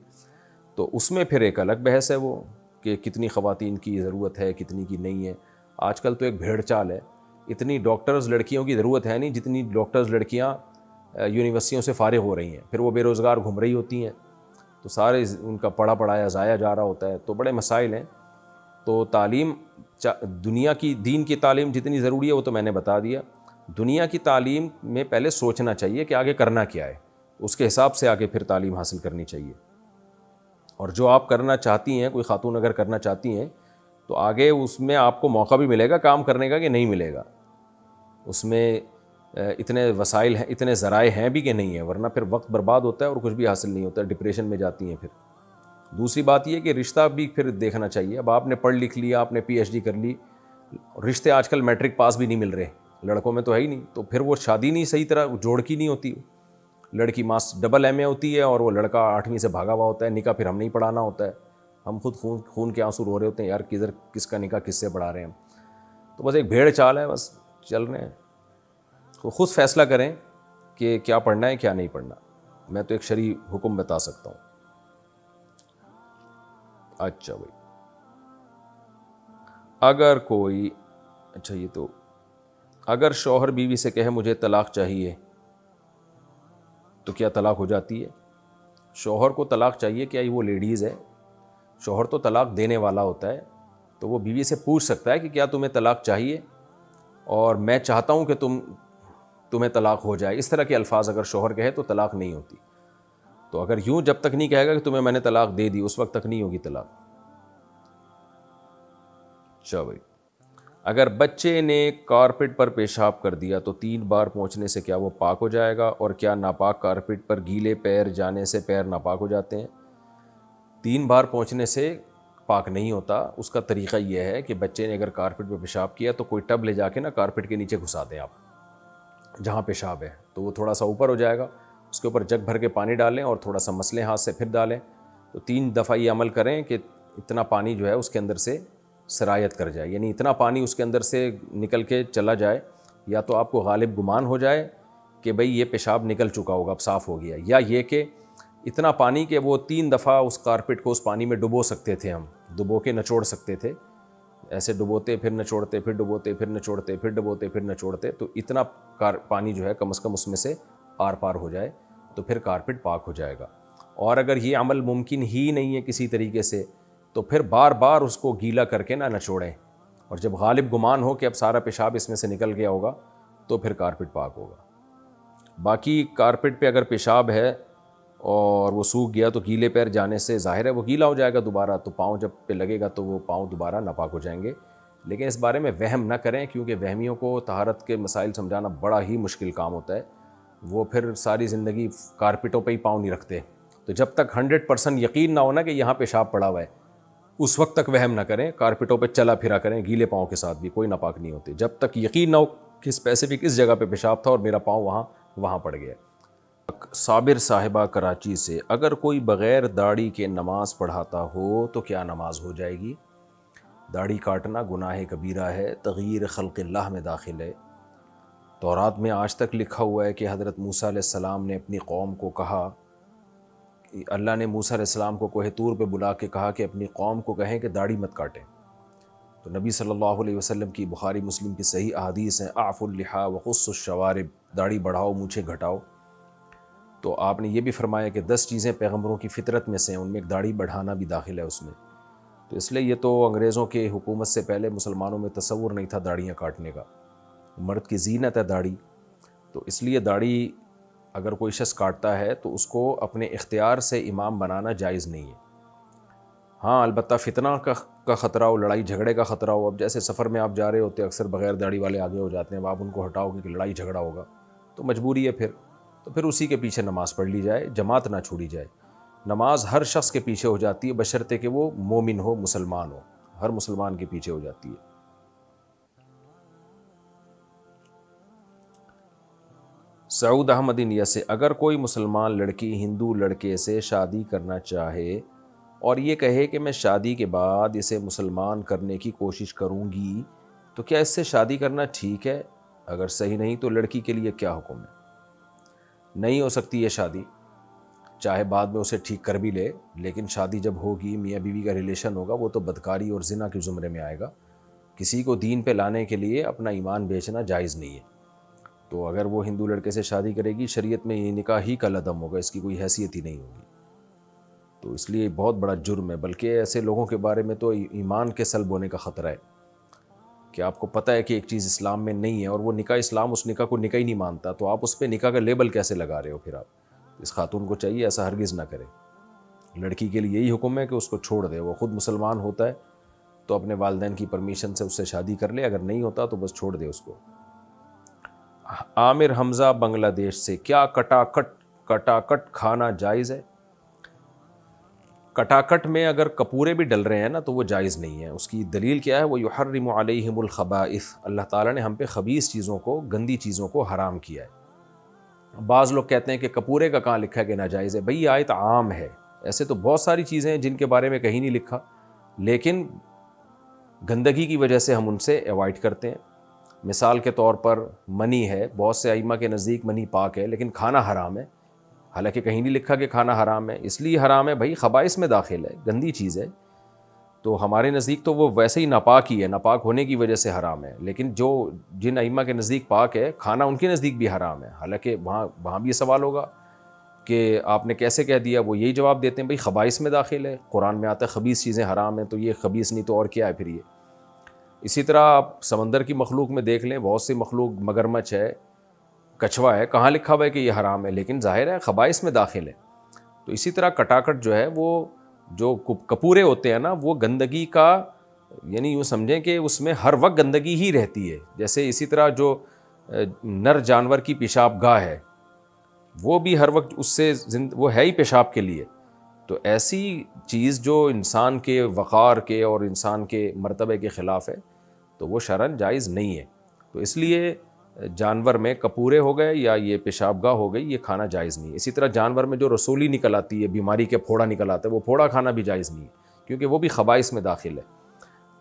تو اس میں پھر ایک الگ بحث ہے وہ کہ کتنی خواتین کی ضرورت ہے، کتنی کی نہیں ہے۔ آج کل تو ایک بھیڑ چال ہے، اتنی ڈاکٹرز لڑکیوں کی ضرورت ہے نہیں جتنی ڈاکٹرز لڑکیاں یونیورسٹیوں سے فارغ ہو رہی ہیں، پھر وہ بے روزگار گھوم رہی ہوتی ہیں، تو سارے ان کا پڑھا پڑھایا ضائع جا رہا ہوتا ہے، تو بڑے مسائل ہیں۔ تو تعلیم دنیا کی دین کی تعلیم جتنی ضروری ہے وہ تو میں نے بتا دیا، دنیا کی تعلیم میں پہلے سوچنا چاہیے کہ آگے کرنا کیا ہے، اس کے حساب سے آگے پھر تعلیم حاصل کرنی چاہیے۔ اور جو آپ کرنا چاہتی ہیں، کوئی خاتون اگر کرنا چاہتی ہیں تو آگے اس میں آپ کو موقع بھی ملے گا کام کرنے کا کہ نہیں ملے گا، اس میں اتنے وسائل ہیں، اتنے ذرائع ہیں بھی کہ نہیں ہیں، ورنہ پھر وقت برباد ہوتا ہے اور کچھ بھی حاصل نہیں ہوتا، ڈپریشن میں جاتی ہیں۔ پھر دوسری بات یہ کہ رشتہ بھی پھر دیکھنا چاہیے۔ اب آپ نے پڑھ لکھ لیا، آپ نے پی ایچ ڈی کر لی، رشتے آج کل میٹرک پاس بھی نہیں مل رہے، لڑکوں میں تو ہے ہی نہیں، تو پھر وہ شادی نہیں صحیح طرح جوڑ کی نہیں ہوتی، لڑکی ڈبل ایم اے ہوتی ہے اور وہ لڑکا 8ویں سے بھاگا ہوا ہوتا ہے، نکاح پھر ہم نہیں پڑھانا ہوتا ہے، ہم خود خون کے آنسو رو رہے ہوتے ہیں، یار کدھر کس کا نکاح کس سے پڑھا رہے ہیں ہم۔ تو بس ایک بھیڑ چال ہے، بس چل رہے ہیں، تو خود فیصلہ کریں کہ کیا پڑھنا ہے کیا نہیں پڑھنا۔ میں تو ایک شرعی حکم بتا سکتا ہوں۔ اچھا بھائی، اگر کوئی یہ تو اگر شوہر بیوی سے کہے مجھے طلاق چاہیے تو کیا طلاق ہو جاتی ہے؟ شوہر کو طلاق چاہیے، کیا وہ لیڈیز ہے؟ شوہر تو طلاق دینے والا ہوتا ہے، تو وہ بیوی سے پوچھ سکتا ہے کہ کیا تمہیں طلاق چاہیے، اور میں چاہتا ہوں کہ تمہیں طلاق ہو جائے، اس طرح کے الفاظ اگر شوہر کہے تو طلاق نہیں ہوتی۔ تو اگر یوں جب تک نہیں کہے گا کہ تمہیں میں نے طلاق دے دی، اس وقت تک نہیں ہوگی طلاق۔ اچھا بھائی، اگر بچے نے کارپیٹ پر پیشاب کر دیا تو 3 بار پہنچنے سے کیا وہ پاک ہو جائے گا، اور کیا ناپاک کارپیٹ پر گیلے پیر جانے سے پیر ناپاک ہو جاتے ہیں؟ 3 بار پہنچنے سے پاک نہیں ہوتا۔ اس کا طریقہ یہ ہے کہ بچے نے اگر کارپیٹ پر پیشاب کیا تو کوئی ٹب لے جا کے نا کارپیٹ کے نیچے گھسا دیں آپ جہاں پیشاب ہے، تو وہ تھوڑا سا اوپر ہو جائے گا، اس کے اوپر جگ بھر کے پانی ڈالیں اور تھوڑا سا مسلیں ہاتھ سے پھر ڈالیں، تو 3 دفعہ یہ عمل کریں کہ اتنا پانی جو ہے اس کے اندر سے سرایت کر جائے، یعنی اتنا پانی اس کے اندر سے نکل کے چلا جائے، یا تو آپ کو غالب گمان ہو جائے کہ بھئی یہ پیشاب نکل چکا ہوگا اب صاف ہو گیا، یا یہ کہ اتنا پانی کہ وہ 3 دفعہ اس کارپیٹ کو اس پانی میں ڈبو سکتے تھے، ہم ڈبو کے نچوڑ سکتے تھے، ایسے ڈبوتے پھر نچوڑتے پھر ڈبوتے پھر نچوڑتے پھر ڈبوتے پھر نچوڑتے، تو اتنا پانی جو ہے کم از کم اس میں سے آر پار ہو جائے تو پھر کارپیٹ پاک ہو جائے گا۔ اور اگر یہ عمل ممکن ہی نہیں ہے کسی طریقے سے تو پھر بار بار اس کو گیلا کر کے نہ نچوڑیں، اور جب غالب گمان ہو کہ اب سارا پیشاب اس میں سے نکل گیا ہوگا تو پھر کارپیٹ پاک ہوگا۔ باقی کارپیٹ پہ اگر پیشاب ہے اور وہ سوکھ گیا تو گیلے پیر جانے سے ظاہر ہے وہ گیلا ہو جائے گا دوبارہ، تو پاؤں جب پہ لگے گا تو وہ پاؤں دوبارہ ناپاک ہو جائیں گے. لیکن اس بارے میں وہم نہ کریں، کیونکہ وہمیوں کو طہارت کے مسائل سمجھانا بڑا ہی مشکل کام ہوتا ہے. وہ پھر ساری زندگی کارپیٹوں پہ ہی پاؤں نہیں رکھتے. تو جب تک 100% یقین نہ ہونا کہ یہاں پیشاب پڑا ہوا ہے، اس وقت تک وہم نہ کریں. کارپیٹوں پہ چلا پھرا کریں گیلے پاؤں کے ساتھ بھی، کوئی ناپاک نہیں ہوتے جب تک یقین نہ ہو کہ اسپیسیفک اس جگہ پہ پیشاب تھا اور میرا پاؤں وہاں پڑ گیا. صابر صاحبہ کراچی سے، اگر کوئی بغیر داڑھی کے نماز پڑھاتا ہو تو کیا نماز ہو جائے گی؟ داڑھی کاٹنا گناہ کبیرہ ہے، تغییر خلق اللہ میں داخل ہے. تورات میں آج تک لکھا ہوا ہے کہ حضرت موسیٰ علیہ السلام نے اپنی قوم کو کہا، اللہ نے موسیٰ علیہ السلام کو کوہ طور پہ بلا کے کہا کہ اپنی قوم کو کہیں کہ داڑھی مت کاٹیں. تو نبی صلی اللہ علیہ وسلم کی بخاری مسلم کی صحیح احادیث ہیں، اعفوا اللحیٰ وقصوا الشوارب، داڑھی بڑھاؤ مونچھیں گھٹاؤ. تو آپ نے یہ بھی فرمایا کہ 10 چیزیں پیغمبروں کی فطرت میں سے ہیں، ان میں ایک داڑھی بڑھانا بھی داخل ہے اس میں. تو اس لیے یہ تو انگریزوں کے حکومت سے پہلے مسلمانوں میں تصور نہیں تھا داڑھیاں کاٹنے کا. مرد کی زینت ہے داڑھی، تو اس لیے داڑھی اگر کوئی شخص کاٹتا ہے تو اس کو اپنے اختیار سے امام بنانا جائز نہیں ہے. ہاں البتہ فتنہ کا خطرہ ہو، لڑائی جھگڑے کا خطرہ ہو. اب جیسے سفر میں آپ جا رہے ہوتے اکثر بغیر داڑھی والے آگے ہو جاتے ہیں، اب آپ ان کو ہٹاؤ گے کہ لڑائی جھگڑا ہوگا تو مجبوری ہے پھر اسی کے پیچھے نماز پڑھ لی جائے، جماعت نہ چھوڑی جائے. نماز ہر شخص کے پیچھے ہو جاتی ہے بشرطے کہ وہ مومن ہو، مسلمان ہو، ہر مسلمان کے پیچھے ہو جاتی ہے. سعود احمد انڈیا سے، اگر کوئی مسلمان لڑکی ہندو لڑکے سے شادی کرنا چاہے اور یہ کہے کہ میں شادی کے بعد اسے مسلمان کرنے کی کوشش کروں گی تو کیا اس سے شادی کرنا ٹھیک ہے؟ اگر صحیح نہیں تو لڑکی کے لیے کیا حکم ہے؟ نہیں ہو سکتی یہ شادی، چاہے بعد میں اسے ٹھیک کر بھی لے، لیکن شادی جب ہوگی، میاں بیوی کا ریلیشن ہوگا، وہ تو بدکاری اور زنا کے زمرے میں آئے گا. کسی کو دین پہ لانے کے لیے اپنا ایمان بیچنا جائز نہیں ہے. تو اگر وہ ہندو لڑکے سے شادی کرے گی، شریعت میں یہ نکاح ہی کا لدم ہوگا، اس کی کوئی حیثیت ہی نہیں ہوگی. تو اس لیے بہت بڑا جرم ہے. بلکہ ایسے لوگوں کے بارے میں تو ایمان کے سلب ہونے کا خطرہ ہے کہ آپ کو پتہ ہے کہ ایک چیز اسلام میں نہیں ہے اور وہ نکاح اسلام اس نکاح کو نکاح ہی نہیں مانتا، تو آپ اس پہ نکاح کا لیبل کیسے لگا رہے ہو؟ پھر آپ اس خاتون کو چاہیے ایسا ہرگز نہ کرے. لڑکی کے لیے یہی حکم ہے کہ اس کو چھوڑ دے. وہ خود مسلمان ہوتا ہے تو اپنے والدین کی پرمیشن سے اس سے شادی کر لے، اگر نہیں ہوتا تو بس چھوڑ دے اس کو. عامر حمزہ بنگلہ دیش سے، کیا کٹاکٹ کھانا جائز ہے؟ کٹاکٹ میں اگر کپورے بھی ڈل رہے ہیں نا تو وہ جائز نہیں ہے. اس کی دلیل کیا ہے؟ وہ یحرم علیہم الخبائث، اللہ تعالیٰ نے ہم پہ خبیث چیزوں کو، گندی چیزوں کو حرام کیا ہے. بعض لوگ کہتے ہیں کہ کپورے کا کہاں لکھا ہے کہ ناجائز ہے. بھئی یہ آیت عام ہے، ایسے تو بہت ساری چیزیں ہیں جن کے بارے میں کہیں نہیں لکھا، لیکن گندگی کی وجہ سے ہم ان سے ایوائڈ کرتے ہیں. مثال کے طور پر منی ہے، بہت سے ائمہ کے نزدیک منی پاک ہے لیکن کھانا حرام ہے، حالانکہ کہیں نہیں لکھا کہ کھانا حرام ہے. اس لیے حرام ہے بھائی خبائث میں داخل ہے، گندی چیز ہے، تو ہمارے نزدیک تو وہ ویسے ہی ناپاک ہی ہے، ناپاک ہونے کی وجہ سے حرام ہے. لیکن جن ائمہ کے نزدیک پاک ہے، کھانا ان کے نزدیک بھی حرام ہے. حالانکہ وہاں بھی یہ سوال ہوگا کہ آپ نے کیسے کہہ دیا؟ وہ یہی جواب دیتے ہیں بھائی خبائث میں داخل ہے، قرآن میں آتا ہے خبیث چیزیں حرام ہیں، تو یہ خبیث نہیں تو اور کیا ہے پھر یہ. اسی طرح آپ سمندر کی مخلوق میں دیکھ لیں، بہت سی مخلوق، مگرمچھ ہے، کچھوا ہے، کہاں لکھا ہوا ہے کہ یہ حرام ہے، لیکن ظاہر ہے خبائث میں داخل ہے. تو اسی طرح کٹاکٹ جو ہے، وہ جو کپورے ہوتے ہیں نا، وہ گندگی کا، یعنی یوں سمجھیں کہ اس میں ہر وقت گندگی ہی رہتی ہے. جیسے اسی طرح جو نر جانور کی پیشاب گاہ ہے، وہ بھی ہر وقت اس سے وہ ہے ہی پیشاب کے لیے. تو ایسی چیز جو انسان کے وقار کے اور انسان کے مرتبے کے خلاف ہے تو وہ شرعاً جائز نہیں ہے. تو اس لیے جانور میں کپورے ہو گئے یا یہ پیشاب گاہ ہو گئی، یہ کھانا جائز نہیں ہے. اسی طرح جانور میں جو رسولی نکل آتی ہے، بیماری کے پھوڑا نکل آتا ہے، وہ پھوڑا کھانا بھی جائز نہیں ہے، کیونکہ وہ بھی خبائث میں داخل ہے.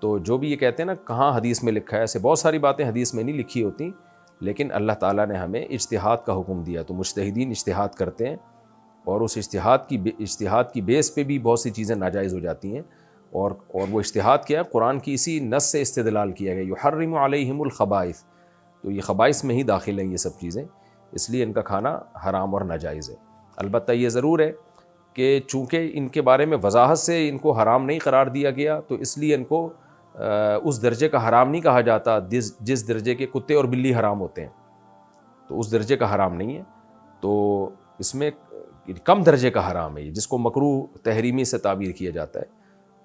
تو جو بھی یہ کہتے ہیں نا کہاں حدیث میں لکھا ہے، ایسے بہت ساری باتیں حدیث میں نہیں لکھی ہوتی، لیکن اللہ تعالیٰ نے ہمیں اجتہاد کا حکم دیا. تو مجتہدین اجتہاد کرتے ہیں اور اس اجتہاد کی بیس پہ بھی بہت سی چیزیں ناجائز ہو جاتی ہیں. اور وہ اجتہاد کیا ہے؟ قرآن کی اسی نص سے استدلال کیا گیا، یحرم علیہم الخبائث. تو یہ خبائث میں ہی داخل ہیں یہ سب چیزیں، اس لیے ان کا کھانا حرام اور ناجائز ہے. البتہ یہ ضرور ہے کہ چونکہ ان کے بارے میں وضاحت سے ان کو حرام نہیں قرار دیا گیا، تو اس لیے ان کو اس درجے کا حرام نہیں کہا جاتا جس درجے کے کتے اور بلی حرام ہوتے ہیں، تو اس درجے کا حرام نہیں ہے. تو اس میں کم درجے کا حرام ہے یہ، جس کو مکروہ تحریمی سے تعبیر کیا جاتا ہے.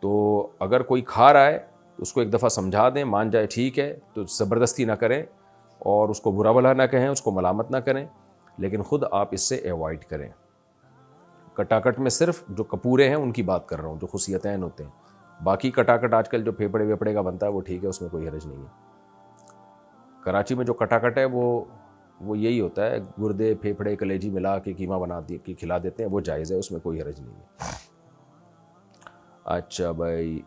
تو اگر کوئی کھا رہا ہے تو اس کو ایک دفعہ سمجھا دیں، مان جائے ٹھیک ہے، تو زبردستی نہ کریں اور اس کو برا بھلا نہ کہیں، اس کو ملامت نہ کریں، لیکن خود آپ اس سے ایوائڈ کریں. کٹاکٹ میں صرف جو کپورے ہیں ان کی بات کر رہا ہوں، جو خصیتین ہوتے ہیں. باقی کٹاکٹ آج کل جو پھیپڑے ویپڑے کا بنتا ہے وہ ٹھیک ہے، اس میں کوئی حرج نہیں ہے. کراچی میں جو کٹاکٹ ہے وہ یہی ہوتا ہے، گردے پھیپڑے کلیجی ملا کے قیمہ بنا کے کھلا دیتے ہیں، وہ جائز ہے، اس میں کوئی حرج نہیں ہے. اچھا بھائی،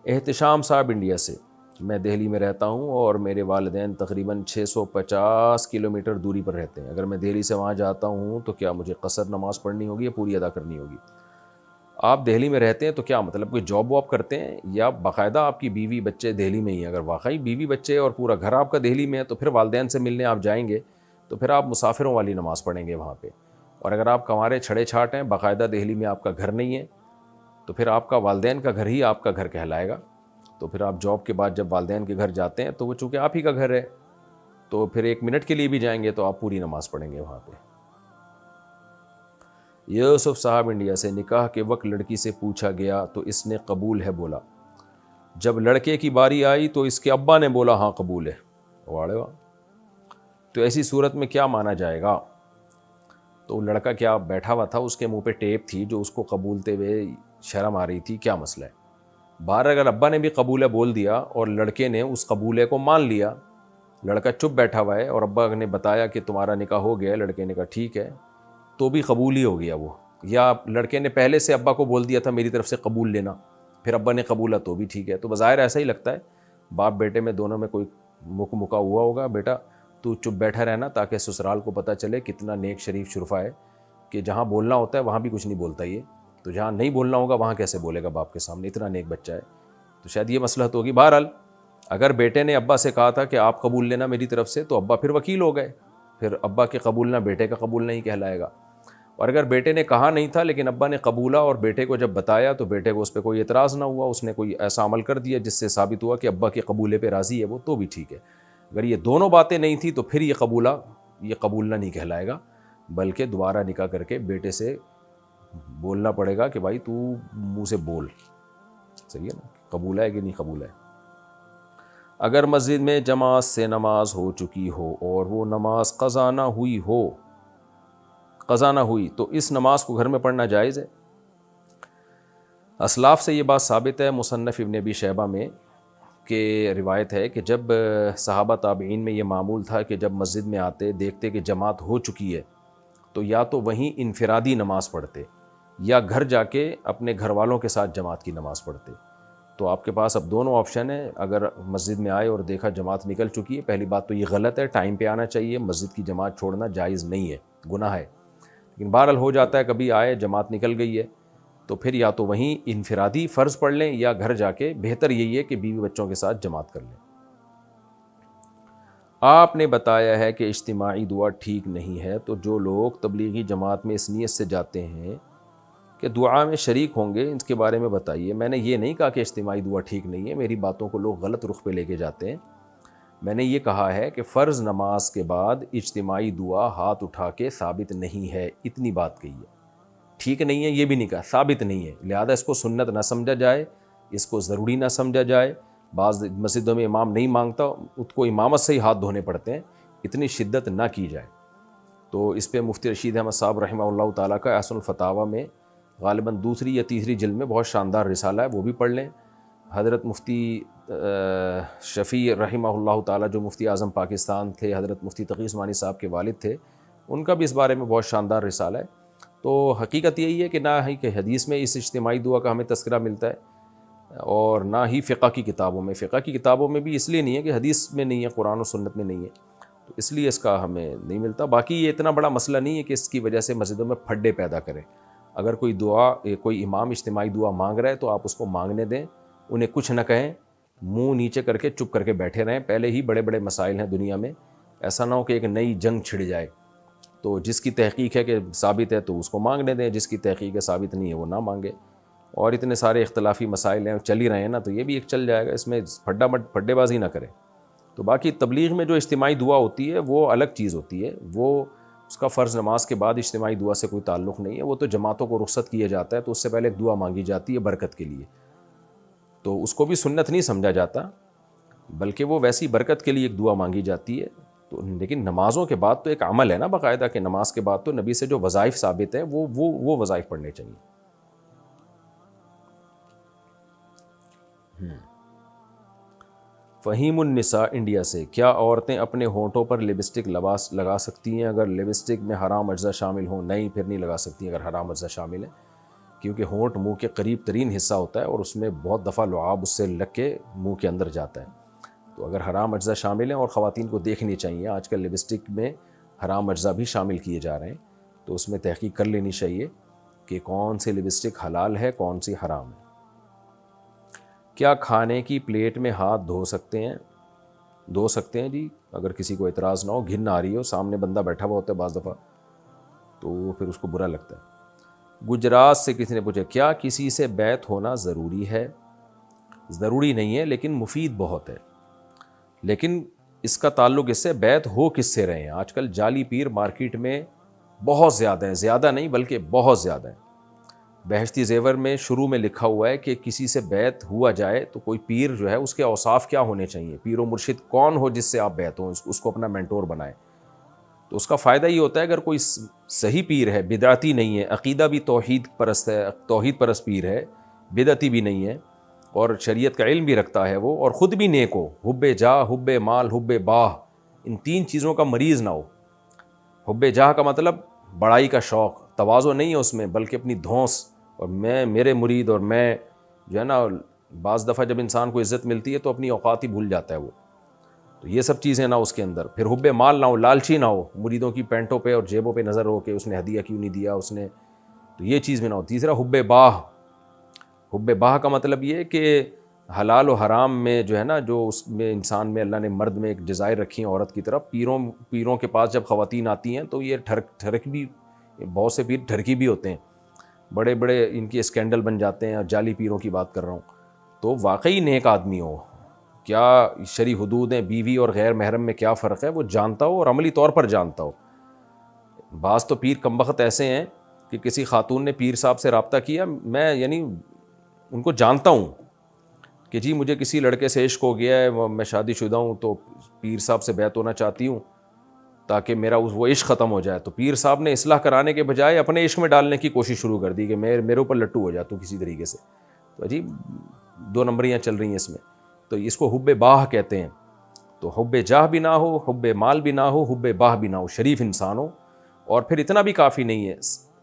احتشام صاحب انڈیا سے، میں دہلی میں رہتا ہوں اور میرے والدین تقریباً 650 کلومیٹر دوری پر رہتے ہیں. اگر میں دہلی سے وہاں جاتا ہوں تو کیا مجھے قصر نماز پڑھنی ہوگی یا پوری ادا کرنی ہوگی؟ آپ دہلی میں رہتے ہیں تو کیا مطلب کوئی جاب واب کرتے ہیں یا باقاعدہ آپ کی بیوی بچے دہلی میں ہی ہیں؟ اگر واقعی بیوی بچے اور پورا گھر آپ کا دہلی میں ہے تو پھر والدین سے ملنے آپ جائیں گے تو پھر آپ مسافروں والی نماز پڑھیں گے وہاں پہ. اور اگر آپ کنوارے چھڑے چھاٹ ہیں، باقاعدہ دہلی میں آپ کا گھر نہیں ہے، تو پھر آپ کا والدین کا گھر ہی آپ کا گھر کہلائے گا. تو پھر آپ جاب کے بعد جب والدین کے گھر جاتے ہیں تو وہ چونکہ آپ ہی کا گھر ہے، تو پھر 1 منٹ کے لیے بھی جائیں گے تو آپ پوری نماز پڑھیں گے وہاں پہ. یوسف صاحب انڈیا سے، نکاح کے وقت لڑکی سے پوچھا گیا تو اس نے قبول ہے بولا. جب لڑکے کی باری آئی تو اس کے ابا نے بولا ہاں قبول ہے. واڑے واہ. تو ایسی صورت میں کیا مانا جائے گا؟ تو لڑکا کیا بیٹھا ہوا تھا، اس کے منہ پہ ٹیپ تھی جو اس کو قبولتے ہوئے شرم آ رہی تھی؟ کیا مسئلہ ہے؟ باہر اگر ابا نے بھی قبول ہے بول دیا اور لڑکے نے اس قبولے کو مان لیا، لڑکا چپ بیٹھا ہوا ہے اور ابا نے بتایا کہ تمہارا نکاح ہو گیا ہے، لڑکے نے کہا ٹھیک ہے، تو بھی قبول ہی ہو گیا وہ. یا لڑکے نے پہلے سے ابا کو بول دیا تھا میری طرف سے قبول لینا، پھر ابا نے قبولا تو بھی ٹھیک ہے. تو بظاہر ایسا ہی لگتا ہے باپ بیٹے میں دونوں میں کوئی مکا ہوا ہوگا. بیٹا تو چپ بیٹھا رہنا تاکہ سسرال کو پتہ چلے کتنا نیک شریف شرفا ہے، کہ جہاں بولنا ہوتا ہے وہاں بھی کچھ نہیں بولتا یہ، تو جہاں نہیں بولنا ہوگا وہاں کیسے بولے گا باپ کے سامنے، اتنا نیک بچہ ہے. تو شاید یہ مصلحت ہوگی. بہرحال اگر بیٹے نے ابا سے کہا تھا کہ آپ قبول لینا میری طرف سے، تو ابا پھر وکیل ہو گئے، پھر ابا کے قبولنا بیٹے کا قبول نہیں کہلائے گا. اور اگر بیٹے نے کہا نہیں تھا لیکن ابا نے قبولا اور بیٹے کو جب بتایا تو بیٹے کو اس پہ کوئی اعتراض نہ ہوا، اس نے کوئی ایسا عمل کر دیا جس سے ثابت ہوا کہ ابا کے قبولے پہ راضی ہے وہ، تو بھی ٹھیک ہے. اگر یہ دونوں باتیں نہیں تھیں تو پھر یہ قبولنا نہیں کہلائے گا، بلکہ دوبارہ نکاح کر کے بیٹے سے بولنا پڑے گا کہ بھائی تو منہ سے بول، صحیح ہے نا، قبول ہے کہ نہیں قبول ہے. اگر مسجد میں جماعت سے نماز ہو چکی ہو اور وہ نماز قضا نہ ہوئی تو اس نماز کو گھر میں پڑھنا جائز ہے؟ اسلاف سے یہ بات ثابت ہے. مصنف ابن ابی شیبہ میں کہ روایت ہے کہ جب صحابہ تابعین میں یہ معمول تھا کہ جب مسجد میں آتے دیکھتے کہ جماعت ہو چکی ہے تو یا تو وہیں انفرادی نماز پڑھتے یا گھر جا کے اپنے گھر والوں کے ساتھ جماعت کی نماز پڑھتے. تو آپ کے پاس اب دونوں آپشن ہیں. اگر مسجد میں آئے اور دیکھا جماعت نکل چکی ہے، پہلی بات تو یہ غلط ہے، ٹائم پہ آنا چاہیے، مسجد کی جماعت چھوڑنا جائز نہیں ہے، گناہ ہے. لیکن بہرحال ہو جاتا ہے کبھی آئے جماعت نکل گئی ہے تو پھر یا تو وہیں انفرادی فرض پڑھ لیں یا گھر جا کے، بہتر یہی ہے کہ بیوی بچوں کے ساتھ جماعت کر لیں. آپ نے بتایا ہے کہ اجتماعی دعا ٹھیک نہیں ہے، تو جو لوگ تبلیغی جماعت میں اس نیت سے جاتے ہیں کہ دعا میں شریک ہوں گے، اس کے بارے میں بتائیے. میں نے یہ نہیں کہا کہ اجتماعی دعا ٹھیک نہیں ہے، میری باتوں کو لوگ غلط رخ پہ لے کے جاتے ہیں. میں نے یہ کہا ہے کہ فرض نماز کے بعد اجتماعی دعا ہاتھ اٹھا کے ثابت نہیں ہے، اتنی بات کہی ہے. ٹھیک نہیں ہے یہ بھی نہیں کہا، ثابت نہیں ہے، لہذا اس کو سنت نہ سمجھا جائے، اس کو ضروری نہ سمجھا جائے. بعض مسجدوں میں امام نہیں مانگتا، اس کو امامت سے ہی ہاتھ دھونے پڑتے ہیں، اتنی شدت نہ کی جائے. تو اس پہ مفتی رشید احمد صاحب رحمہ اللہ تعالیٰ کا احسن الفتاویٰ میں غالباً 2 یا 3 جلد میں بہت شاندار رسالہ ہے، وہ بھی پڑھ لیں. حضرت مفتی شفیع رحمہ اللہ تعالیٰ جو مفتی اعظم پاکستان تھے، حضرت مفتی تقی عثمانی صاحب کے والد تھے، ان کا بھی اس بارے میں بہت شاندار رسالہ ہے. تو حقیقت یہی ہے کہ نہ ہی کہ حدیث میں اس اجتماعی دعا کا ہمیں تذکرہ ملتا ہے اور نہ ہی فقہ کی کتابوں میں. فقہ کی کتابوں میں بھی اس لیے نہیں ہے کہ حدیث میں نہیں ہے، قرآن و سنت میں نہیں ہے، تو اس لیے اس کا ہمیں نہیں ملتا. باقی یہ اتنا بڑا مسئلہ نہیں ہے کہ اس کی وجہ سے مسجدوں میں پھڈے پیدا کریں. اگر کوئی امام اجتماعی دعا مانگ رہا ہے تو آپ اس کو مانگنے دیں، انہیں کچھ نہ کہیں، منہ نیچے کر کے چپ کر کے بیٹھے رہیں. پہلے ہی بڑے بڑے مسائل ہیں دنیا میں، ایسا نہ ہو کہ ایک نئی جنگ چھڑ جائے. تو جس کی تحقیق ہے کہ ثابت ہے تو اس کو مانگنے دیں، جس کی تحقیق ہے ثابت نہیں ہے وہ نہ مانگے. اور اتنے سارے اختلافی مسائل ہیں چل ہی رہے ہیں نا، تو یہ بھی ایک چل جائے گا، اس میں پھڈے بازی نہ کریں. تو باقی تبلیغ میں جو اجتماعی دعا ہوتی ہے وہ الگ چیز ہوتی ہے، وہ اس کا فرض نماز کے بعد اجتماعی دعا سے کوئی تعلق نہیں ہے، وہ تو جماعتوں کو رخصت کیا جاتا ہے تو اس سے پہلے ایک دعا مانگی جاتی ہے برکت کے لیے، تو اس کو بھی سنت نہیں سمجھا جاتا، بلکہ وہ ویسی برکت کے لیے ایک دعا مانگی جاتی ہے۔ تو لیکن نمازوں کے بعد تو ایک عمل ہے نا باقاعدہ، کہ نماز کے بعد تو نبی سے جو وظائف ثابت ہیں وہ وظائف پڑھنے چاہیے۔ فہیم النساء انڈیا سے، کیا عورتیں اپنے ہونٹوں پر لپسٹک لگا سکتی ہیں اگر لپسٹک میں حرام اجزاء شامل ہوں؟ نہیں، پھر نہیں لگا سکتی اگر حرام اجزاء شامل ہیں، کیونکہ ہونٹ منہ کے قریب ترین حصہ ہوتا ہے اور اس میں بہت دفعہ لعاب اس سے لگ کے منہ کے اندر جاتا ہے، تو اگر حرام اجزاء شامل ہیں، اور خواتین کو دیکھنی چاہیے آج کل لپسٹک میں حرام اجزاء بھی شامل کیے جا رہے ہیں، تو اس میں تحقیق کر لینی چاہیے کہ کون سی لپسٹک حلال ہے کون سی حرام ہے۔ کیا کھانے کی پلیٹ میں ہاتھ دھو سکتے ہیں جی، اگر کسی کو اعتراض نہ ہو، گھن آ رہی ہو، سامنے بندہ بیٹھا ہوا ہوتا ہے بعض دفعہ تو پھر اس کو برا لگتا ہے۔ گجرات سے کسی نے پوچھا، کیا کسی سے بیعت ہونا ضروری ہے؟ ضروری نہیں ہے لیکن مفید بہت ہے، لیکن اس کا تعلق اس سے بیعت ہو کس سے رہے ہیں۔ آج کل جعلی پیر مارکیٹ میں بہت زیادہ ہیں، زیادہ نہیں بلکہ بہت زیادہ ہیں۔ بہشتی زیور میں شروع میں لکھا ہوا ہے کہ کسی سے بیعت ہوا جائے تو کوئی پیر جو ہے اس کے اوصاف کیا ہونے چاہیے، پیر و مرشد کون ہو جس سے آپ بیعت ہوں، اس کو اپنا مینٹور بنائیں، تو اس کا فائدہ یہ ہوتا ہے اگر کوئی صحیح پیر ہے، بدعتی نہیں ہے، عقیدہ بھی توحید پرست ہے، توحید پرست پیر ہے، بدعتی بھی نہیں ہے اور شریعت کا علم بھی رکھتا ہے وہ، اور خود بھی نیک ہو، حب جاہ، حب مال، حب باہ، ان تین چیزوں کا مریض نہ ہو۔ حب جاہ کا مطلب بڑائی کا شوق، تواضع نہیں ہے اس میں بلکہ اپنی دھونس، اور میں میرے مرید، اور میں جو ہے نا، بعض دفعہ جب انسان کو عزت ملتی ہے تو اپنی اوقات ہی بھول جاتا ہے وہ، تو یہ سب چیزیں نہ اس کے اندر۔ پھر حب مال نہ ہو، لالچی نہ ہو، مریدوں کی پینٹوں پہ اور جیبوں پہ نظر ہو کہ اس نے ہدیہ کیوں نہیں دیا اس نے، تو یہ چیز بھی نہ ہو۔ تیسرا حب باہ، حب باہ کا مطلب یہ کہ حلال و حرام میں جو ہے نا، جو اس میں انسان میں اللہ نے مرد میں ایک ڈیزائر رکھی ہے عورت کی طرف، پیروں کے پاس جب خواتین آتی ہیں تو یہ ٹھرک بھی، بہت سے پیر ٹھرکی بھی ہوتے ہیں، بڑے بڑے ان کے اسکینڈل بن جاتے ہیں، اور جعلی پیروں کی بات کر رہا ہوں، تو واقعی نیک آدمی ہو، کیا شرعی حدود ہیں، بیوی اور غیر محرم میں کیا فرق ہے، وہ جانتا ہو اور عملی طور پر جانتا ہو۔ بعض تو پیر کمبخت ایسے ہیں کہ کسی خاتون نے پیر صاحب سے رابطہ کیا، میں یعنی ان کو جانتا ہوں کہ جی مجھے کسی لڑکے سے عشق ہو گیا ہے، میں شادی شدہ ہوں، تو پیر صاحب سے بیعت ہونا چاہتی ہوں تاکہ میرا وہ عشق ختم ہو جائے، تو پیر صاحب نے اصلاح کرانے کے بجائے اپنے عشق میں ڈالنے کی کوشش شروع کر دی کہ میرے اوپر لٹو ہو جا تو کسی طریقے سے، تو عجیب دو نمبریاں چل رہی ہیں اس میں، تو اس کو حب باہ کہتے ہیں۔ تو حب جاہ بھی نہ ہو، حب مال بھی نہ ہو، حب باہ بھی نہ ہو، شریف انسان ہو، اور پھر اتنا بھی کافی نہیں ہے،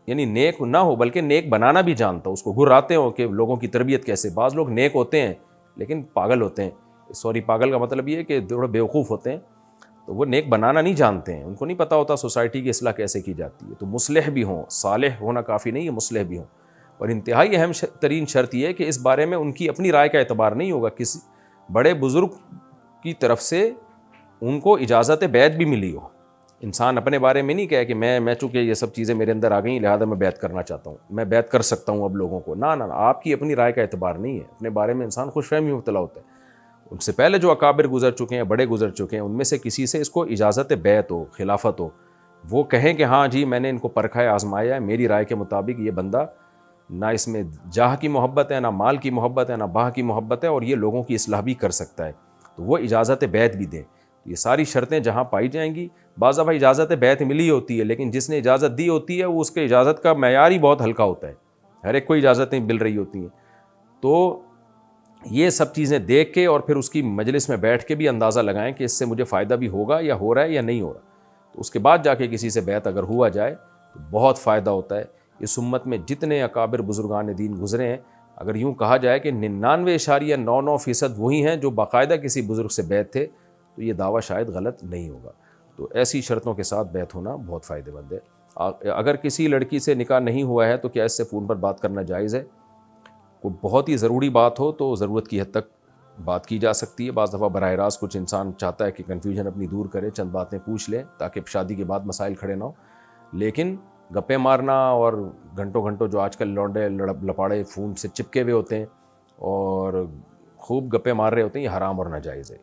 یعنی نیک نہ ہو بلکہ نیک بنانا بھی جانتا ہو، اس کو گھراتے ہو کہ لوگوں کی تربیت کیسے۔ بعض لوگ نیک ہوتے ہیں لیکن پاگل ہوتے ہیں، پاگل کا مطلب یہ ہے کہ تھوڑا بیوقوف ہوتے ہیں، تو وہ نیک بنانا نہیں جانتے ہیں، ان کو نہیں پتہ ہوتا سوسائٹی کی اصلاح کیسے کی جاتی ہے۔ تو مصلح بھی ہوں، صالح ہونا کافی نہیں ہے، مصلح بھی ہوں، اور انتہائی اہم ترین شرط یہ ہے کہ اس بارے میں ان کی اپنی رائے کا اعتبار نہیں ہوگا، کسی بڑے بزرگ کی طرف سے ان کو اجازت بیعت بھی ملی ہو۔ انسان اپنے بارے میں نہیں کہے کہ میں چونکہ یہ سب چیزیں میرے اندر آ گئیں لہٰذا میں بیعت کرنا چاہتا ہوں، میں بیعت کر سکتا ہوں اب لوگوں کو، نہ آپ کی اپنی رائے کا اعتبار نہیں ہے، اپنے بارے میں انسان خوش فہمی مبتلا ہوتا ہے۔ ان سے پہلے جو اکابر گزر چکے ہیں، بڑے گزر چکے ہیں، ان میں سے کسی سے اس کو اجازت بیعت ہو، خلافت ہو، وہ کہیں کہ ہاں جی میں نے ان کو پرکھا ہے، آزمایا ہے، میری رائے کے مطابق یہ بندہ نہ اس میں جاہ کی محبت ہے، نہ مال کی محبت ہے، نہ باہ کی محبت ہے، اور یہ لوگوں کی اصلاح بھی کر سکتا ہے، تو وہ اجازت بیعت بھی دیں۔ یہ ساری شرطیں جہاں پائی جائیں گی، بعض دفعہ اجازت بیعت ملی ہوتی ہے لیکن جس نے اجازت دی ہوتی ہے وہ اس کے اجازت کا معیار ہی بہت ہلکا ہوتا ہے، ہر ایک کو اجازتیں مل رہی ہوتی ہیں، تو یہ سب چیزیں دیکھ کے اور پھر اس کی مجلس میں بیٹھ کے بھی اندازہ لگائیں کہ اس سے مجھے فائدہ بھی ہوگا یا ہو رہا ہے یا نہیں ہو رہا، تو اس کے بعد جا کے کسی سے بیعت اگر ہوا جائے تو بہت فائدہ ہوتا ہے۔ اس امت میں جتنے اکابر بزرگان دین گزرے ہیں، اگر یوں کہا جائے کہ 99.99% وہی ہیں جو باقاعدہ کسی بزرگ سے بیعت تھے، تو یہ دعویٰ شاید غلط نہیں ہوگا۔ تو ایسی شرطوں کے ساتھ بیعت ہونا بہت فائدہ مند ہے۔ اگر کسی لڑکی سے نکاح نہیں ہوا ہے تو کیا اس سے فون پر بات کرنا جائز ہے؟ کوئی بہت ہی ضروری بات ہو تو ضرورت کی حد تک بات کی جا سکتی ہے، بعض دفعہ براہ راست کچھ انسان چاہتا ہے کہ کنفیوژن اپنی دور کرے، چند باتیں پوچھ لیں تاکہ شادی کے بعد مسائل کھڑے نہ ہوں، لیکن گپے مارنا اور گھنٹوں گھنٹوں جو آج کل لونڈے لپاڑے فون سے چپکے ہوئے ہوتے ہیں اور خوب گپے مار رہے ہوتے ہیں، یہ حرام اور ناجائز ہے۔